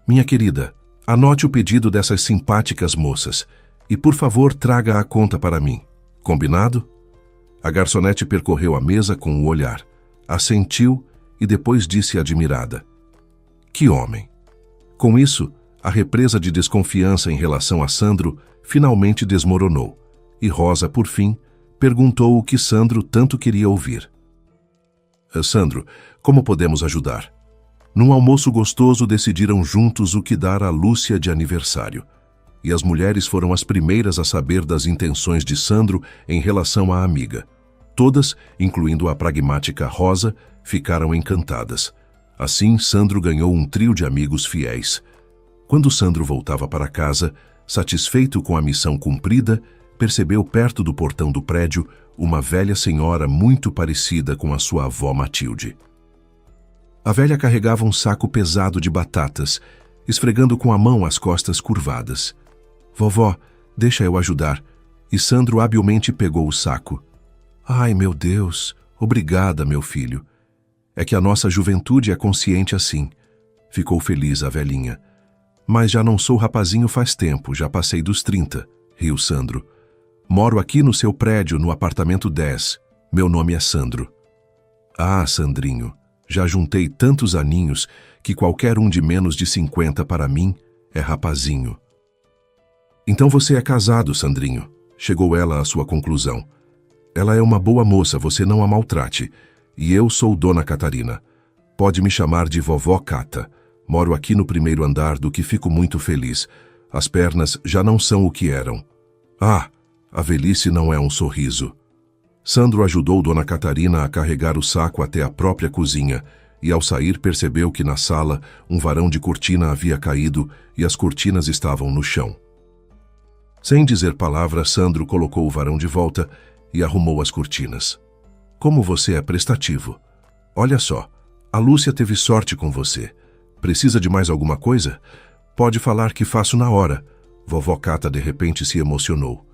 Minha querida, anote o pedido dessas simpáticas moças e, por favor, traga a conta para mim. Combinado? A garçonete percorreu a mesa com o olhar, assentiu e depois disse admirada: Que homem! Com isso, a represa de desconfiança em relação a Sandro finalmente desmoronou, e Rosa, por fim, perguntou o que Sandro tanto queria ouvir. Sandro, como podemos ajudar? Num almoço gostoso, decidiram juntos o que dar a Lúcia de aniversário. E as mulheres foram as primeiras a saber das intenções de Sandro em relação à amiga. Todas, incluindo a pragmática Rosa, ficaram encantadas. Assim, Sandro ganhou um trio de amigos fiéis. Quando Sandro voltava para casa, satisfeito com a missão cumprida, percebeu perto do portão do prédio uma velha senhora muito parecida com a sua avó Matilde. A velha carregava um saco pesado de batatas, esfregando com a mão as costas curvadas. "Vovó, deixa eu ajudar." E Sandro habilmente pegou o saco. "Ai, meu Deus, obrigada, meu filho. É que a nossa juventude é consciente assim." Ficou feliz a velhinha. "Mas já não sou rapazinho faz tempo, já passei dos 30, riu Sandro. "Moro aqui no seu prédio, no apartamento 10. Meu nome é Sandro." "Ah, Sandrinho, já juntei tantos aninhos que qualquer um de menos de 50 para mim é rapazinho." "Então você é casado, Sandrinho." Chegou ela à sua conclusão. "Ela é uma boa moça, você não a maltrate. E eu sou Dona Catarina. Pode me chamar de Vovó Cata. Moro aqui no primeiro andar, do que fico muito feliz. As pernas já não são o que eram." "Ah, a velhice não é um sorriso." Sandro ajudou Dona Catarina a carregar o saco até a própria cozinha e, ao sair, percebeu que na sala um varão de cortina havia caído e as cortinas estavam no chão. Sem dizer palavra, Sandro colocou o varão de volta e arrumou as cortinas. "Como você é prestativo. Olha só, a Lúcia teve sorte com você. Precisa de mais alguma coisa? Pode falar que faço na hora." Vovó Cata de repente se emocionou.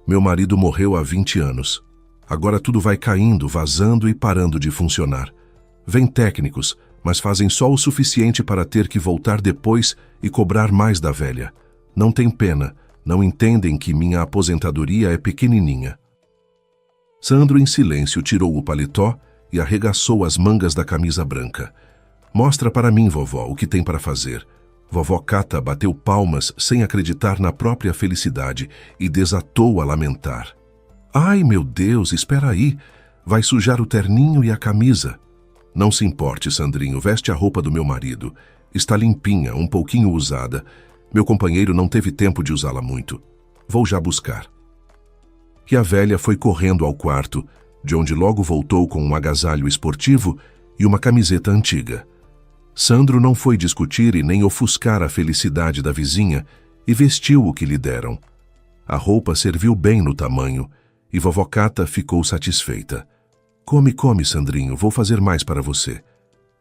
"Meu marido morreu há 20 anos. Agora tudo vai caindo, vazando e parando de funcionar. Vêm técnicos, mas fazem só o suficiente para ter que voltar depois e cobrar mais da velha. Não tem pena, não entendem que minha aposentadoria é pequenininha." Sandro, em silêncio, tirou o paletó e arregaçou as mangas da camisa branca. "Mostra para mim, vovó, o que tem para fazer." Vovó Cata bateu palmas sem acreditar na própria felicidade e desatou a lamentar. "Ai, meu Deus, espera aí. Vai sujar o terninho e a camisa." "Não se importe, Sandrinho, veste a roupa do meu marido. Está limpinha, um pouquinho usada. Meu companheiro não teve tempo de usá-la muito. Vou já buscar." E a velha foi correndo ao quarto, de onde logo voltou com um agasalho esportivo e uma camiseta antiga. Sandro não foi discutir e nem ofuscar a felicidade da vizinha e vestiu o que lhe deram. A roupa serviu bem no tamanho e Vovó Cata ficou satisfeita. Come, Sandrinho, vou fazer mais para você.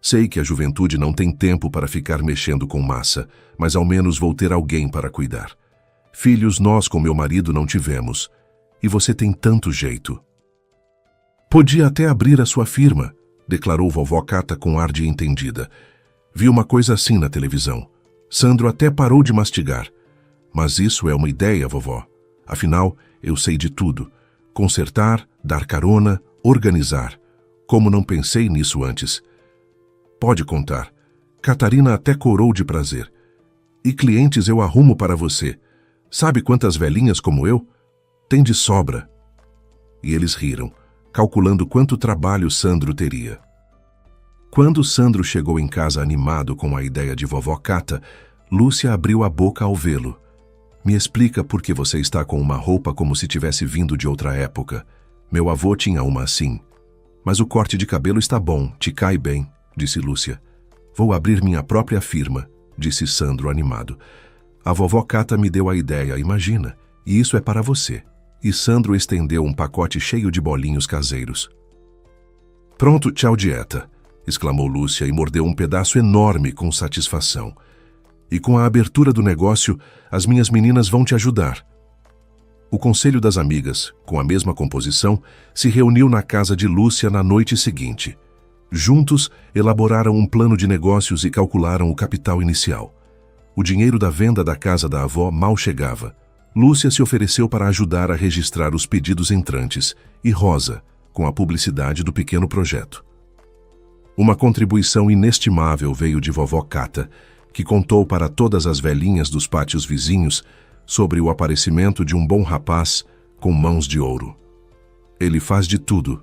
Sei que a juventude não tem tempo para ficar mexendo com massa, mas ao menos vou ter alguém para cuidar. Filhos nós com meu marido não tivemos, e você tem tanto jeito." "Podia até abrir a sua firma", declarou Vovó Cata com ar de entendida. "Vi uma coisa assim na televisão." Sandro até parou de mastigar. "Mas isso é uma ideia, vovó. Afinal, eu sei de tudo. Consertar, dar carona, organizar. Como não pensei nisso antes?" "Pode contar." Catarina até corou de prazer. "E clientes eu arrumo para você. Sabe quantas velhinhas como eu? Tem de sobra." E eles riram, calculando quanto trabalho Sandro teria. Quando Sandro chegou em casa animado com a ideia de Vovó Cata, Lúcia abriu a boca ao vê-lo. "Me explica por que você está com uma roupa como se tivesse vindo de outra época. Meu avô tinha uma assim." "Mas o corte de cabelo está bom, te cai bem", disse Lúcia. "Vou abrir minha própria firma", disse Sandro animado. "A Vovó Cata me deu a ideia, imagina, e isso é para você." E Sandro estendeu um pacote cheio de bolinhos caseiros. "Pronto, tchau dieta", exclamou Lúcia e mordeu um pedaço enorme com satisfação. "E com a abertura do negócio, as minhas meninas vão te ajudar." O Conselho das Amigas, com a mesma composição, se reuniu na casa de Lúcia na noite seguinte. Juntos, elaboraram um plano de negócios e calcularam o capital inicial. O dinheiro da venda da casa da avó mal chegava. Lúcia se ofereceu para ajudar a registrar os pedidos entrantes, e Rosa, com a publicidade do pequeno projeto. Uma contribuição inestimável veio de Vovó Cata, que contou para todas as velhinhas dos pátios vizinhos sobre o aparecimento de um bom rapaz com mãos de ouro. "Ele faz de tudo,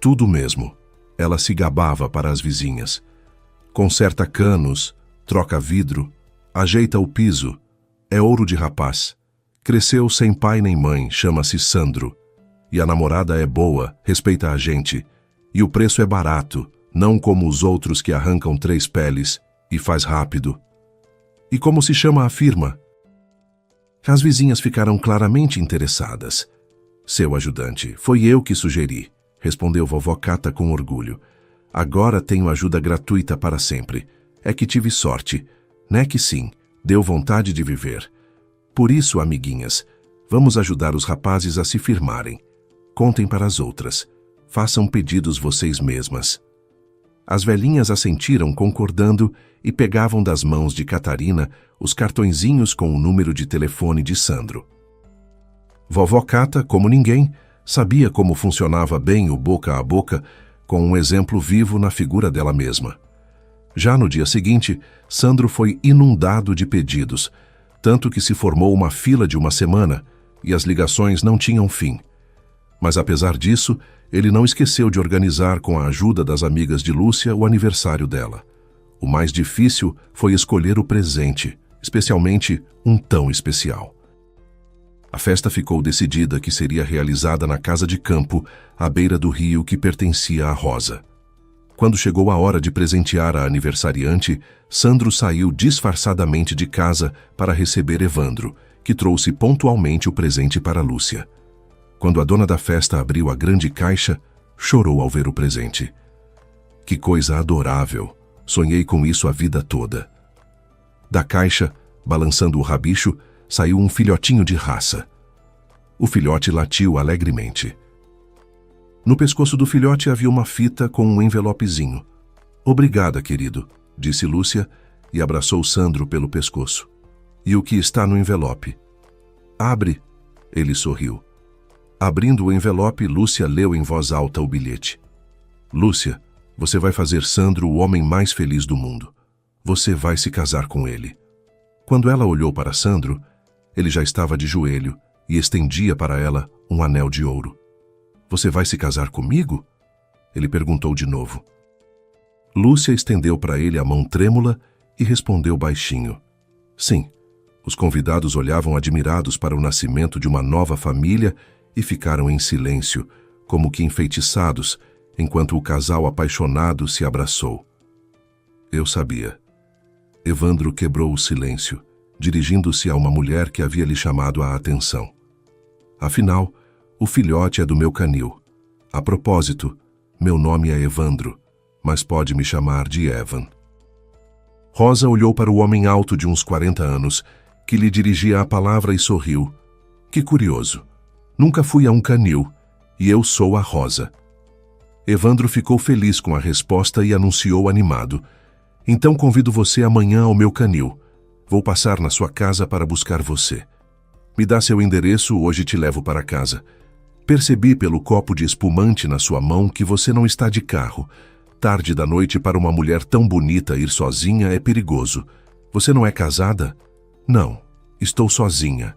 tudo mesmo", ela se gabava para as vizinhas. Conserta canos, troca vidro, ajeita o piso. É ouro de rapaz. Cresceu sem pai nem mãe, chama-se Sandro. E a namorada é boa, respeita a gente. E o preço é barato, não como os outros que arrancam 3 peles e faz rápido. E como se chama a firma? As vizinhas ficaram claramente interessadas. Seu ajudante, foi eu que sugeri, respondeu vovó Cata com orgulho. Agora tenho ajuda gratuita para sempre. É que tive sorte. Né que sim, deu vontade de viver. Por isso, amiguinhas, vamos ajudar os rapazes a se firmarem. Contem para as outras. Façam pedidos vocês mesmas. As velhinhas assentiram concordando e pegavam das mãos de Catarina os cartõezinhos com o número de telefone de Sandro. Vovó Cata, como ninguém, sabia como funcionava bem o boca a boca, com um exemplo vivo na figura dela mesma. Já no dia seguinte, Sandro foi inundado de pedidos, tanto que se formou uma fila de uma semana e as ligações não tinham fim. Mas apesar disso, ele não esqueceu de organizar com a ajuda das amigas de Lúcia o aniversário dela. O mais difícil foi escolher o presente, especialmente um tão especial. A festa ficou decidida que seria realizada na casa de campo, à beira do rio que pertencia a Rosa. Quando chegou a hora de presentear a aniversariante, Sandro saiu disfarçadamente de casa para receber Evandro, que trouxe pontualmente o presente para Lúcia. Quando a dona da festa abriu a grande caixa, chorou ao ver o presente. Que coisa adorável! Sonhei com isso a vida toda. Da caixa, balançando o rabicho, saiu um filhotinho de raça. O filhote latiu alegremente. No pescoço do filhote havia uma fita com um envelopezinho. Obrigada, querido, disse Lúcia e abraçou Sandro pelo pescoço. E o que está no envelope? Abre, ele sorriu. Abrindo o envelope, Lúcia leu em voz alta o bilhete. Lúcia, você vai fazer Sandro o homem mais feliz do mundo. Você vai se casar com ele. Quando ela olhou para Sandro, ele já estava de joelho e estendia para ela um anel de ouro. Você vai se casar comigo? Ele perguntou de novo. Lúcia estendeu para ele a mão trêmula e respondeu baixinho. Sim. Os convidados olhavam admirados para o nascimento de uma nova família e ficaram em silêncio, como que enfeitiçados, enquanto o casal apaixonado se abraçou. Eu sabia. Evandro quebrou o silêncio, dirigindo-se a uma mulher que havia lhe chamado a atenção. Afinal, o filhote é do meu canil. A propósito, meu nome é Evandro, mas pode me chamar de Evan. Rosa olhou para o homem alto de uns 40 anos, que lhe dirigia a palavra e sorriu. Que curioso. Nunca fui a um canil, e eu sou a Rosa. Evandro ficou feliz com a resposta e anunciou animado. Então convido você amanhã ao meu canil. Vou passar na sua casa para buscar você. Me dá seu endereço, hoje te levo para casa. Percebi pelo copo de espumante na sua mão que você não está de carro. Tarde da noite para uma mulher tão bonita ir sozinha é perigoso. Você não é casada? Não, estou sozinha.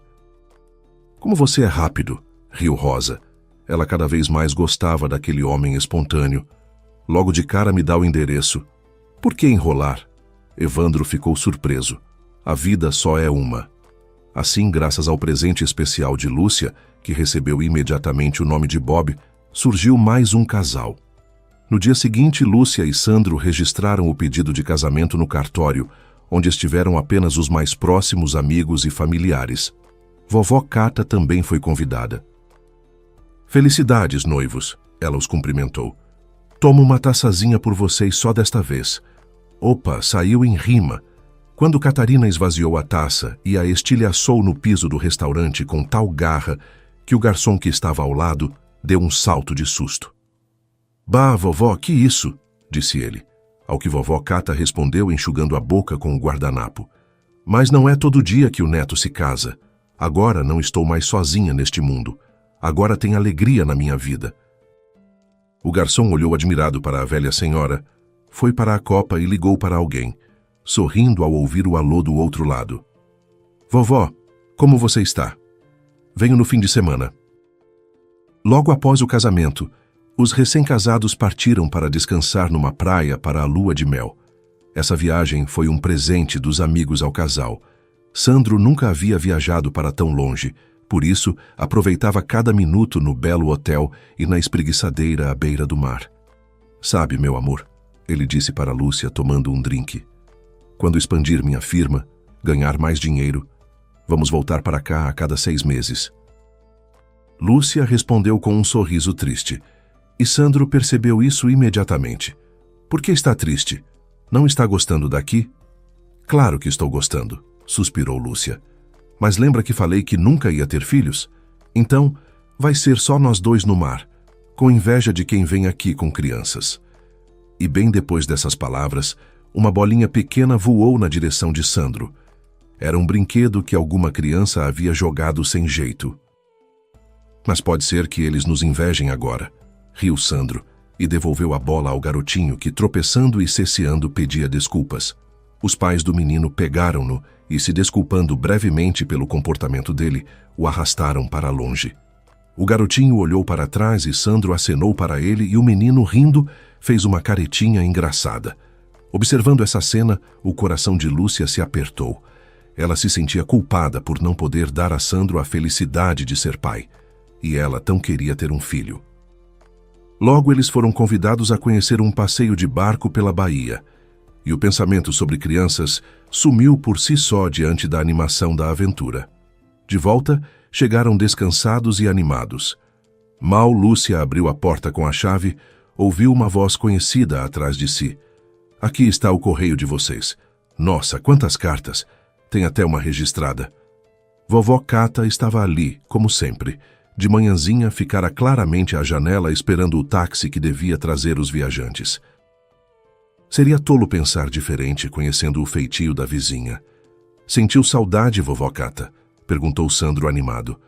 Como você é rápido, riu Rosa. Ela cada vez mais gostava daquele homem espontâneo. Logo de cara me dá o endereço. Por que enrolar? Evandro ficou surpreso. A vida só é uma. Assim, graças ao presente especial de Lúcia, que recebeu imediatamente o nome de Bob, surgiu mais um casal. No dia seguinte, Lúcia e Sandro registraram o pedido de casamento no cartório, onde estiveram apenas os mais próximos amigos e familiares. Vovó Cata também foi convidada. Felicidades, noivos, ela os cumprimentou. Tomo uma taçazinha por vocês só desta vez. Opa, saiu em rima. Quando Catarina esvaziou a taça e a estilhaçou no piso do restaurante com tal garra que o garçom que estava ao lado deu um salto de susto. Bah, vovó, que isso? Disse ele, ao que vovó Cata respondeu enxugando a boca com o guardanapo. Mas não é todo dia que o neto se casa. Agora não estou mais sozinha neste mundo. Agora tem alegria na minha vida. O garçom olhou admirado para a velha senhora, foi para a copa e ligou para alguém, sorrindo ao ouvir o alô do outro lado. Vovó, como você está? Venho no fim de semana. Logo após o casamento, os recém-casados partiram para descansar numa praia para a lua de mel. Essa viagem foi um presente dos amigos ao casal. Sandro nunca havia viajado para tão longe, por isso aproveitava cada minuto no belo hotel e na espreguiçadeira à beira do mar. Sabe, meu amor, ele disse para Lúcia tomando um drink. Quando expandir minha firma, ganhar mais dinheiro, vamos voltar para cá a cada 6 meses. Lúcia respondeu com um sorriso triste, e Sandro percebeu isso imediatamente. Por que está triste? Não está gostando daqui? Claro que estou gostando, suspirou Lúcia. Mas lembra que falei que nunca ia ter filhos? Então, vai ser só nós dois no mar, com inveja de quem vem aqui com crianças. E bem depois dessas palavras, uma bolinha pequena voou na direção de Sandro. Era um brinquedo que alguma criança havia jogado sem jeito. Mas pode ser que eles nos invejem agora, riu Sandro, e devolveu a bola ao garotinho que, tropeçando e cesseando, pedia desculpas. Os pais do menino pegaram-no e, se desculpando brevemente pelo comportamento dele, o arrastaram para longe. O garotinho olhou para trás e Sandro acenou para ele e o menino, rindo, fez uma caretinha engraçada. Observando essa cena, o coração de Lúcia se apertou. Ela se sentia culpada por não poder dar a Sandro a felicidade de ser pai. E ela tão queria ter um filho. Logo eles foram convidados a conhecer um passeio de barco pela baía, e o pensamento sobre crianças sumiu por si só diante da animação da aventura. De volta, chegaram descansados e animados. Mal Lúcia abriu a porta com a chave, ouviu uma voz conhecida atrás de si. Aqui está o correio de vocês. Nossa, quantas cartas! Tem até uma registrada. Vovó Cata estava ali, como sempre. De manhãzinha, ficara claramente à janela esperando o táxi que devia trazer os viajantes. Seria tolo pensar diferente, conhecendo o feitio da vizinha. Sentiu saudade, vovó Cata? Perguntou Sandro animado.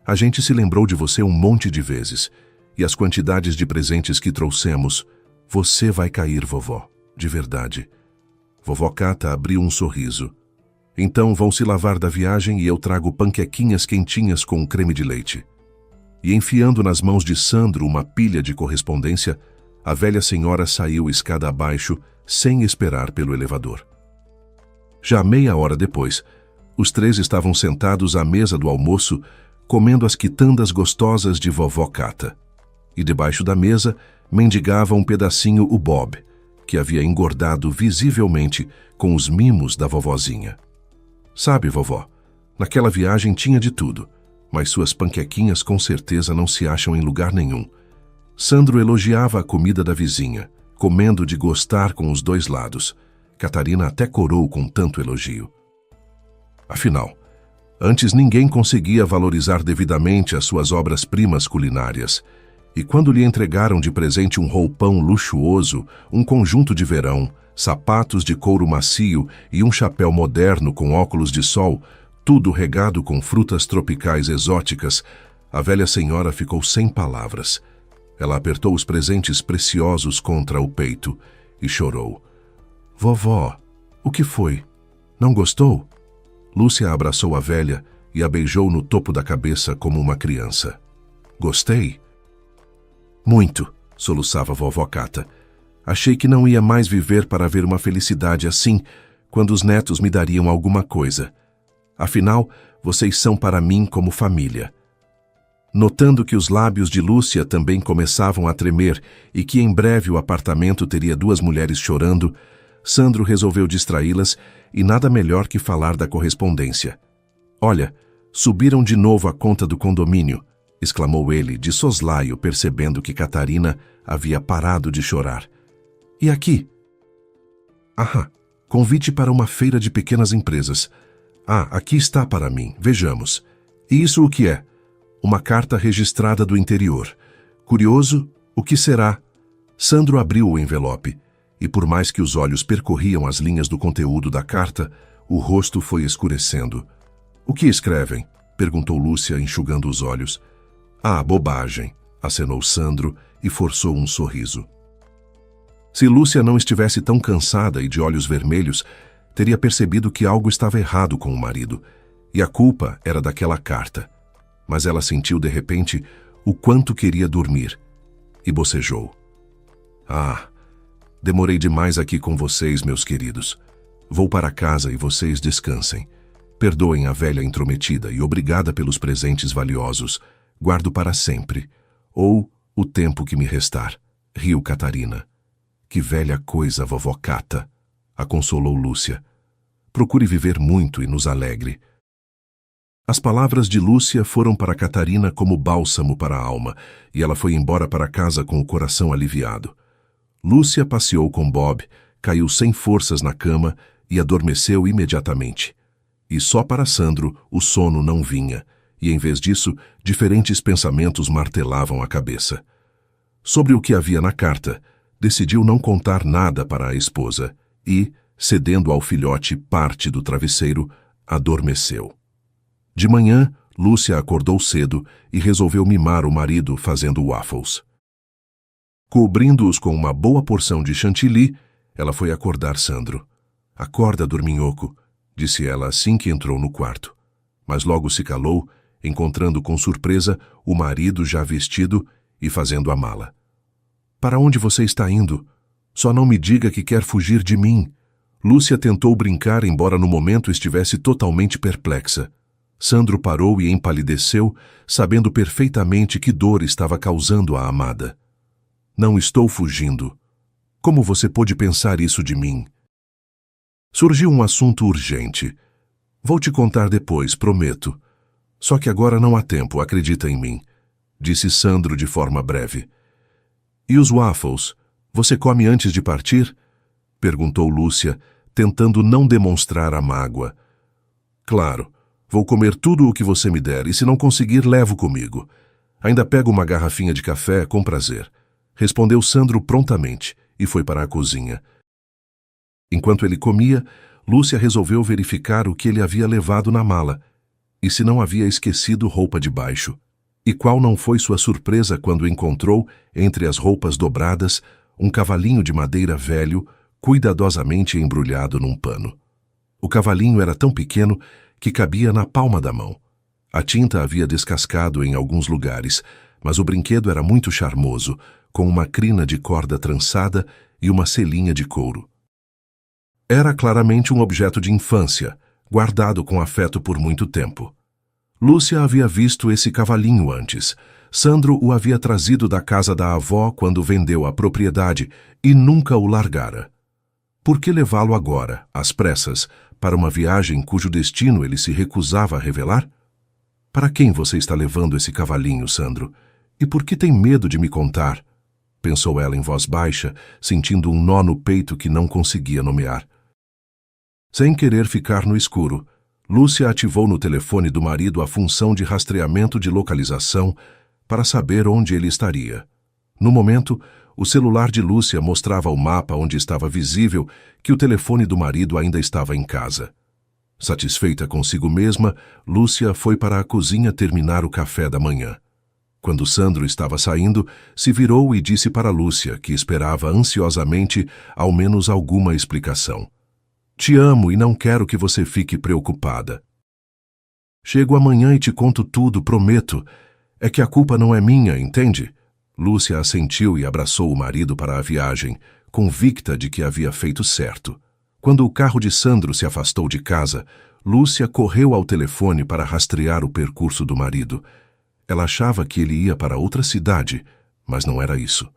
A gente se lembrou de você um monte de vezes. E as quantidades de presentes que trouxemos. Você vai cair, vovó. De verdade. Vovó Cata abriu um sorriso. Então vão se lavar da viagem e eu trago panquequinhas quentinhas com creme de leite. E enfiando nas mãos de Sandro uma pilha de correspondência, a velha senhora saiu escada abaixo, sem esperar pelo elevador. Já meia hora depois, os três estavam sentados à mesa do almoço, comendo as quitandas gostosas de vovó Cata. E debaixo da mesa, mendigava um pedacinho o Bob, que havia engordado visivelmente com os mimos da vovozinha. Sabe, vovó, naquela viagem tinha de tudo, mas suas panquequinhas com certeza não se acham em lugar nenhum. Sandro elogiava a comida da vizinha, comendo de gostar com os dois lados. Catarina até corou com tanto elogio. Afinal, antes ninguém conseguia valorizar devidamente as suas obras-primas culinárias, e quando lhe entregaram de presente um roupão luxuoso, um conjunto de verão, sapatos de couro macio e um chapéu moderno com óculos de sol, tudo regado com frutas tropicais exóticas, a velha senhora ficou sem palavras. Ela apertou os presentes preciosos contra o peito e chorou. Vovó, o que foi? Não gostou? Lúcia abraçou a velha e a beijou no topo da cabeça como uma criança. Gostei? Muito, soluçava vovó Cata. Achei que não ia mais viver para ver uma felicidade assim, quando os netos me dariam alguma coisa. Afinal, vocês são para mim como família. Notando que os lábios de Lúcia também começavam a tremer e que em breve o apartamento teria 2 mulheres chorando, Sandro resolveu distraí-las e nada melhor que falar da correspondência. Olha, subiram de novo a conta do condomínio, exclamou ele de soslaio, percebendo que Catarina havia parado de chorar. E aqui? Convite para uma feira de pequenas empresas. Aqui está para mim, vejamos. E isso o que é? Uma carta registrada do interior. Curioso, o que será? Sandro abriu o envelope, e por mais que os olhos percorriam as linhas do conteúdo da carta, o rosto foi escurecendo. O que escrevem? Perguntou Lúcia, enxugando os olhos. Bobagem, acenou Sandro e forçou um sorriso. Se Lúcia não estivesse tão cansada e de olhos vermelhos, teria percebido que algo estava errado com o marido, e a culpa era daquela carta. Mas ela sentiu de repente o quanto queria dormir, e bocejou. Demorei demais aqui com vocês, meus queridos. Vou para casa e vocês descansem. Perdoem a velha intrometida e obrigada pelos presentes valiosos. Guardo para sempre. Ou o tempo que me restar. Riu Catarina. Que velha coisa, vovó Cata, a consolou Lúcia. Procure viver muito e nos alegre. As palavras de Lúcia foram para Catarina como bálsamo para a alma, e ela foi embora para casa com o coração aliviado. Lúcia passeou com Bob, caiu sem forças na cama e adormeceu imediatamente. E só para Sandro o sono não vinha, e em vez disso, diferentes pensamentos martelavam a cabeça. Sobre o que havia na carta, decidiu não contar nada para a esposa e, cedendo ao filhote parte do travesseiro, adormeceu. De manhã, Lúcia acordou cedo e resolveu mimar o marido fazendo waffles. Cobrindo-os com uma boa porção de chantilly, ela foi acordar Sandro. "Acorda, dorminhoco", disse ela assim que entrou no quarto. Mas logo se calou, encontrando com surpresa o marido já vestido e fazendo a mala. "Para onde você está indo? Só não me diga que quer fugir de mim." Lúcia tentou brincar, embora no momento estivesse totalmente perplexa. Sandro parou e empalideceu, sabendo perfeitamente que dor estava causando à amada. "Não estou fugindo. Como você pôde pensar isso de mim?" "Surgiu um assunto urgente. Vou te contar depois, prometo. Só que agora não há tempo, acredita em mim", disse Sandro de forma breve. "E os waffles? Você come antes de partir?" perguntou Lúcia, tentando não demonstrar a mágoa. "Claro. Vou comer tudo o que você me der, e se não conseguir, levo comigo. Ainda pego uma garrafinha de café, com prazer", respondeu Sandro prontamente, e foi para a cozinha. Enquanto ele comia, Lúcia resolveu verificar o que ele havia levado na mala, e se não havia esquecido roupa de baixo. E qual não foi sua surpresa quando encontrou, entre as roupas dobradas, um cavalinho de madeira velho, cuidadosamente embrulhado num pano. O cavalinho era tão pequeno que cabia na palma da mão. A tinta havia descascado em alguns lugares, mas o brinquedo era muito charmoso, com uma crina de corda trançada e uma selinha de couro. Era claramente um objeto de infância, guardado com afeto por muito tempo. Lúcia havia visto esse cavalinho antes. Sandro o havia trazido da casa da avó quando vendeu a propriedade e nunca o largara. Por que levá-lo agora, às pressas, para uma viagem cujo destino ele se recusava a revelar? "Para quem você está levando esse cavalinho, Sandro? E por que tem medo de me contar?" pensou ela em voz baixa, sentindo um nó no peito que não conseguia nomear. Sem querer ficar no escuro, Lúcia ativou no telefone do marido a função de rastreamento de localização para saber onde ele estaria. No momento, o celular de Lúcia mostrava o mapa onde estava visível que o telefone do marido ainda estava em casa. Satisfeita consigo mesma, Lúcia foi para a cozinha terminar o café da manhã. Quando Sandro estava saindo, se virou e disse para Lúcia, que esperava ansiosamente ao menos alguma explicação. "Te amo e não quero que você fique preocupada. Chego amanhã e te conto tudo, prometo. É que a culpa não é minha, entende?" Lúcia assentiu e abraçou o marido para a viagem, convicta de que havia feito certo. Quando o carro de Sandro se afastou de casa, Lúcia correu ao telefone para rastrear o percurso do marido. Ela achava que ele ia para outra cidade, mas não era isso.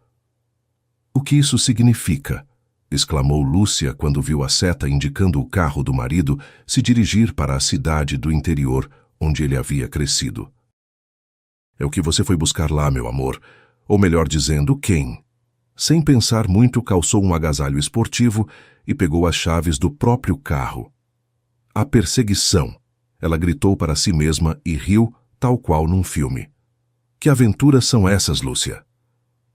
"O que isso significa?" exclamou Lúcia quando viu a seta indicando o carro do marido se dirigir para a cidade do interior onde ele havia crescido. "É o que você foi buscar lá, meu amor. Ou melhor dizendo, quem?" Sem pensar muito, calçou um agasalho esportivo e pegou as chaves do próprio carro. "A perseguição!" Ela gritou para si mesma e riu, tal qual num filme. "Que aventuras são essas, Lúcia?"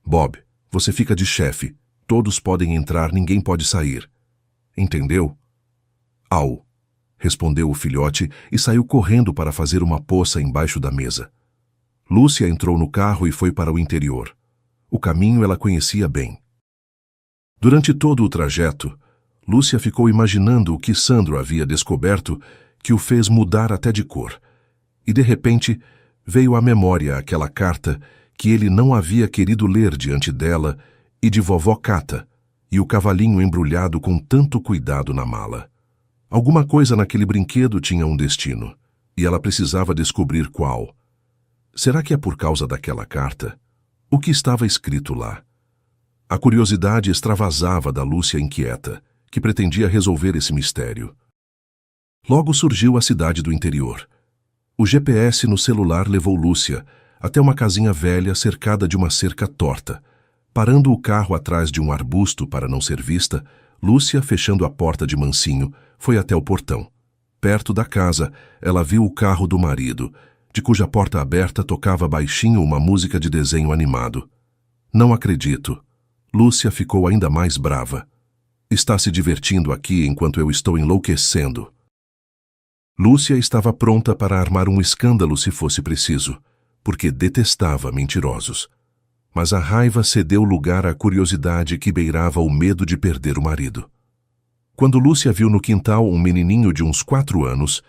"Bob, você fica de chefe. Todos podem entrar, ninguém pode sair. Entendeu?" "Au!" respondeu o filhote e saiu correndo para fazer uma poça embaixo da mesa. Lúcia entrou no carro e foi para o interior. O caminho ela conhecia bem. Durante todo o trajeto, Lúcia ficou imaginando o que Sandro havia descoberto que o fez mudar até de cor. E de repente veio à memória aquela carta que ele não havia querido ler diante dela e de vovó Cata, e o cavalinho embrulhado com tanto cuidado na mala. Alguma coisa naquele brinquedo tinha um destino, e ela precisava descobrir qual. Será que é por causa daquela carta? O que estava escrito lá? A curiosidade extravasava da Lúcia inquieta, que pretendia resolver esse mistério. Logo surgiu a cidade do interior. O GPS no celular levou Lúcia até uma casinha velha cercada de uma cerca torta. Parando o carro atrás de um arbusto para não ser vista, Lúcia, fechando a porta de mansinho, foi até o portão. Perto da casa, ela viu o carro do marido, de cuja porta aberta tocava baixinho uma música de desenho animado. Não acredito. Lúcia ficou ainda mais brava. Está se divertindo aqui enquanto eu estou enlouquecendo. Lúcia estava pronta para armar um escândalo se fosse preciso, porque detestava mentirosos. Mas a raiva cedeu lugar à curiosidade que beirava o medo de perder o marido. Quando Lúcia viu no quintal um menininho de uns 4 anos,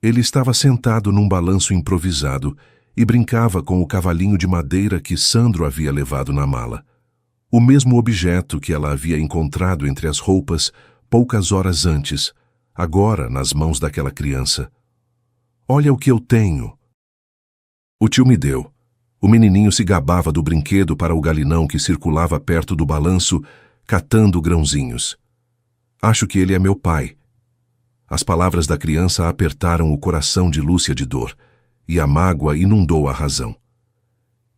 ele estava sentado num balanço improvisado e brincava com o cavalinho de madeira que Sandro havia levado na mala. O mesmo objeto que ela havia encontrado entre as roupas poucas horas antes, agora nas mãos daquela criança. Olha o que eu tenho. O tio me deu. O menininho se gabava do brinquedo para o galinão que circulava perto do balanço, catando grãozinhos. Acho que ele é meu pai. As palavras da criança apertaram o coração de Lúcia de dor, e a mágoa inundou a razão.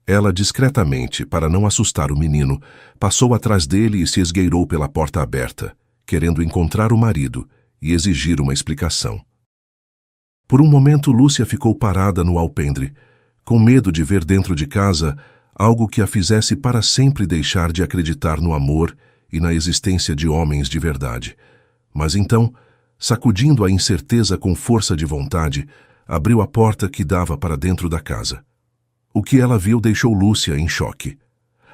Ela, discretamente, para não assustar o menino, passou atrás dele e se esgueirou pela porta aberta, querendo encontrar o marido e exigir uma explicação. Por um momento, Lúcia ficou parada no alpendre, com medo de ver dentro de casa algo que a fizesse para sempre deixar de acreditar no amor e na existência de homens de verdade. Mas então, sacudindo a incerteza com força de vontade, abriu a porta que dava para dentro da casa. O que ela viu deixou Lúcia em choque.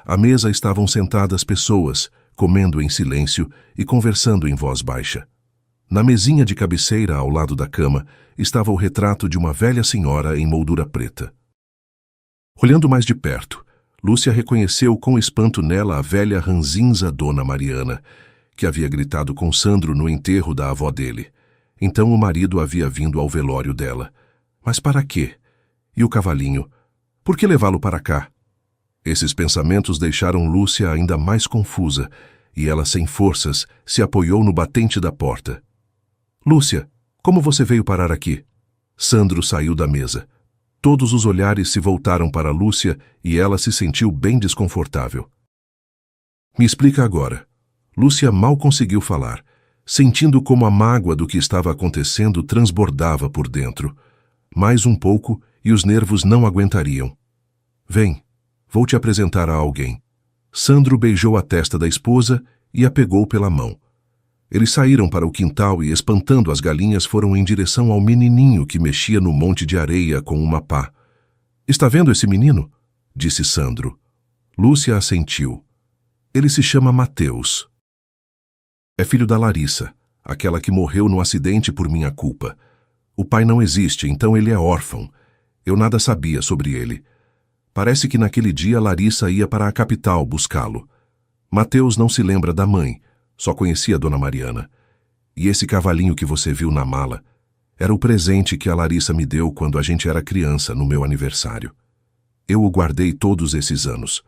À mesa estavam sentadas pessoas, comendo em silêncio e conversando em voz baixa. Na mesinha de cabeceira ao lado da cama estava o retrato de uma velha senhora em moldura preta. Olhando mais de perto, Lúcia reconheceu com espanto nela a velha ranzinza Dona Mariana, que havia gritado com Sandro no enterro da avó dele. Então o marido havia vindo ao velório dela. Mas para quê? E o cavalinho? Por que levá-lo para cá? Esses pensamentos deixaram Lúcia ainda mais confusa, e ela, sem forças, se apoiou no batente da porta. Lúcia, como você veio parar aqui? Sandro saiu da mesa. Todos os olhares se voltaram para Lúcia e ela se sentiu bem desconfortável. Me explica agora. Lúcia mal conseguiu falar, sentindo como a mágoa do que estava acontecendo transbordava por dentro. Mais um pouco e os nervos não aguentariam. Vem, vou te apresentar a alguém. Sandro beijou a testa da esposa e a pegou pela mão. Eles saíram para o quintal e, espantando as galinhas, foram em direção ao menininho que mexia no monte de areia com uma pá. Está vendo esse menino? Disse Sandro. Lúcia assentiu. Ele se chama Mateus. É filho da Larissa, aquela que morreu no acidente por minha culpa. O pai não existe, então ele é órfão. Eu nada sabia sobre ele. Parece que naquele dia Larissa ia para a capital buscá-lo. Mateus não se lembra da mãe, só conhecia a Dona Mariana. E esse cavalinho que você viu na mala era o presente que a Larissa me deu quando a gente era criança, no meu aniversário. Eu o guardei todos esses anos.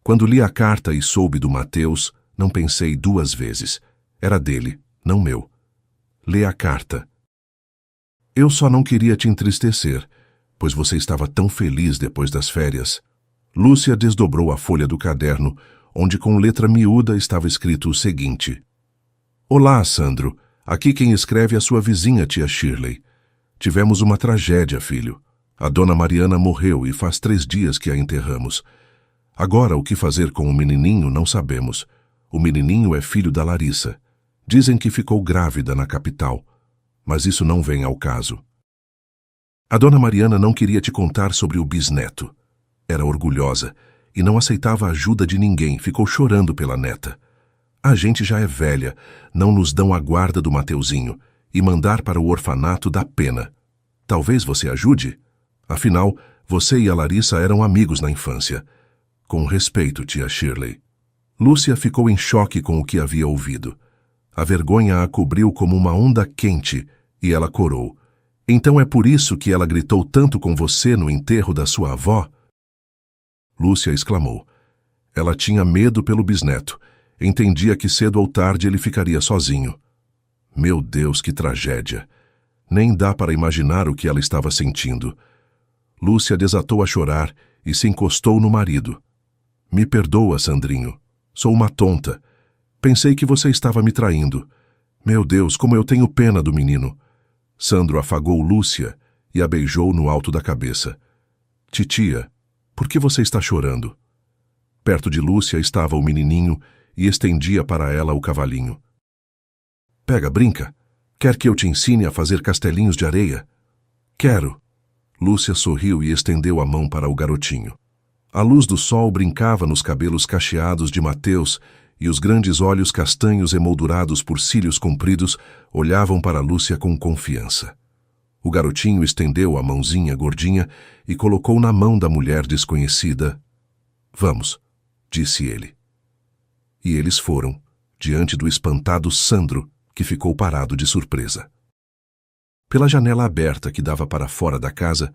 Quando li a carta e soube do Mateus, não pensei 2 vezes. Era dele, não meu. Lê a carta. Eu só não queria te entristecer, pois você estava tão feliz depois das férias. Lúcia desdobrou a folha do caderno, onde com letra miúda estava escrito o seguinte: Olá, Sandro. Aqui quem escreve é a sua vizinha, tia Shirley. Tivemos uma tragédia, filho. A Dona Mariana morreu e faz 3 dias que a enterramos. Agora, o que fazer com o menininho não sabemos. O menininho é filho da Larissa. Dizem que ficou grávida na capital, mas isso não vem ao caso. A Dona Mariana não queria te contar sobre o bisneto. Era orgulhosa e não aceitava a ajuda de ninguém, ficou chorando pela neta. A gente já é velha, não nos dão a guarda do Mateuzinho, e mandar para o orfanato dá pena. Talvez você ajude? Afinal, você e a Larissa eram amigos na infância. Com respeito, tia Shirley. Lúcia ficou em choque com o que havia ouvido. A vergonha a cobriu como uma onda quente e ela corou. Então é por isso que ela gritou tanto com você no enterro da sua avó? Lúcia exclamou. Ela tinha medo pelo bisneto. Entendia que cedo ou tarde ele ficaria sozinho. Meu Deus, que tragédia! Nem dá para imaginar o que ela estava sentindo. Lúcia desatou a chorar e se encostou no marido. Me perdoa, Sandrinho. Sou uma tonta. Pensei que você estava me traindo. Meu Deus, como eu tenho pena do menino. Sandro afagou Lúcia e a beijou no alto da cabeça. Titia, por que você está chorando? Perto de Lúcia estava o menininho e estendia para ela o cavalinho. Pega, brinca. Quer que eu te ensine a fazer castelinhos de areia? Quero. Lúcia sorriu e estendeu a mão para o garotinho. A luz do sol brincava nos cabelos cacheados de Mateus e os grandes olhos castanhos emoldurados por cílios compridos olhavam para Lúcia com confiança. O garotinho estendeu a mãozinha gordinha e colocou na mão da mulher desconhecida. Vamos, disse ele. E eles foram, diante do espantado Sandro, que ficou parado de surpresa. Pela janela aberta que dava para fora da casa,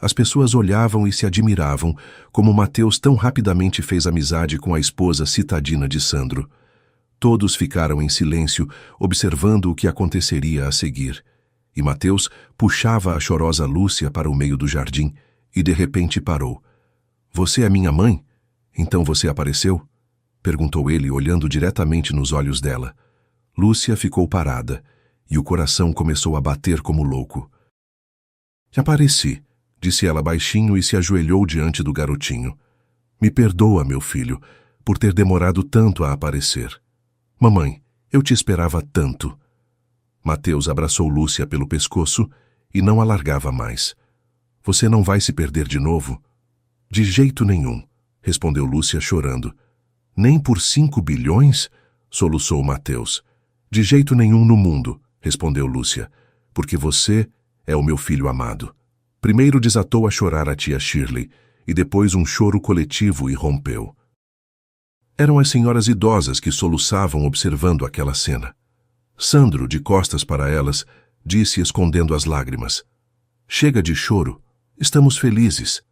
as pessoas olhavam e se admiravam como Mateus tão rapidamente fez amizade com a esposa citadina de Sandro. Todos ficaram em silêncio, observando o que aconteceria a seguir. E Mateus puxava a chorosa Lúcia para o meio do jardim e de repente parou. Você é minha mãe? Então você apareceu? Perguntou ele, olhando diretamente nos olhos dela. Lúcia ficou parada e o coração começou a bater como louco. Apareci, disse ela baixinho e se ajoelhou diante do garotinho. Me perdoa, meu filho, por ter demorado tanto a aparecer. Mamãe, eu te esperava tanto. Mateus abraçou Lúcia pelo pescoço e não a largava mais. Você não vai se perder de novo? De jeito nenhum, respondeu Lúcia chorando. Nem por 5 bilhões? Soluçou Mateus. De jeito nenhum no mundo, respondeu Lúcia, porque você é o meu filho amado. Primeiro desatou a chorar a tia Shirley, e depois um choro coletivo irrompeu. Eram as senhoras idosas que soluçavam observando aquela cena. Sandro, de costas para elas, disse escondendo as lágrimas. Chega de choro, estamos felizes.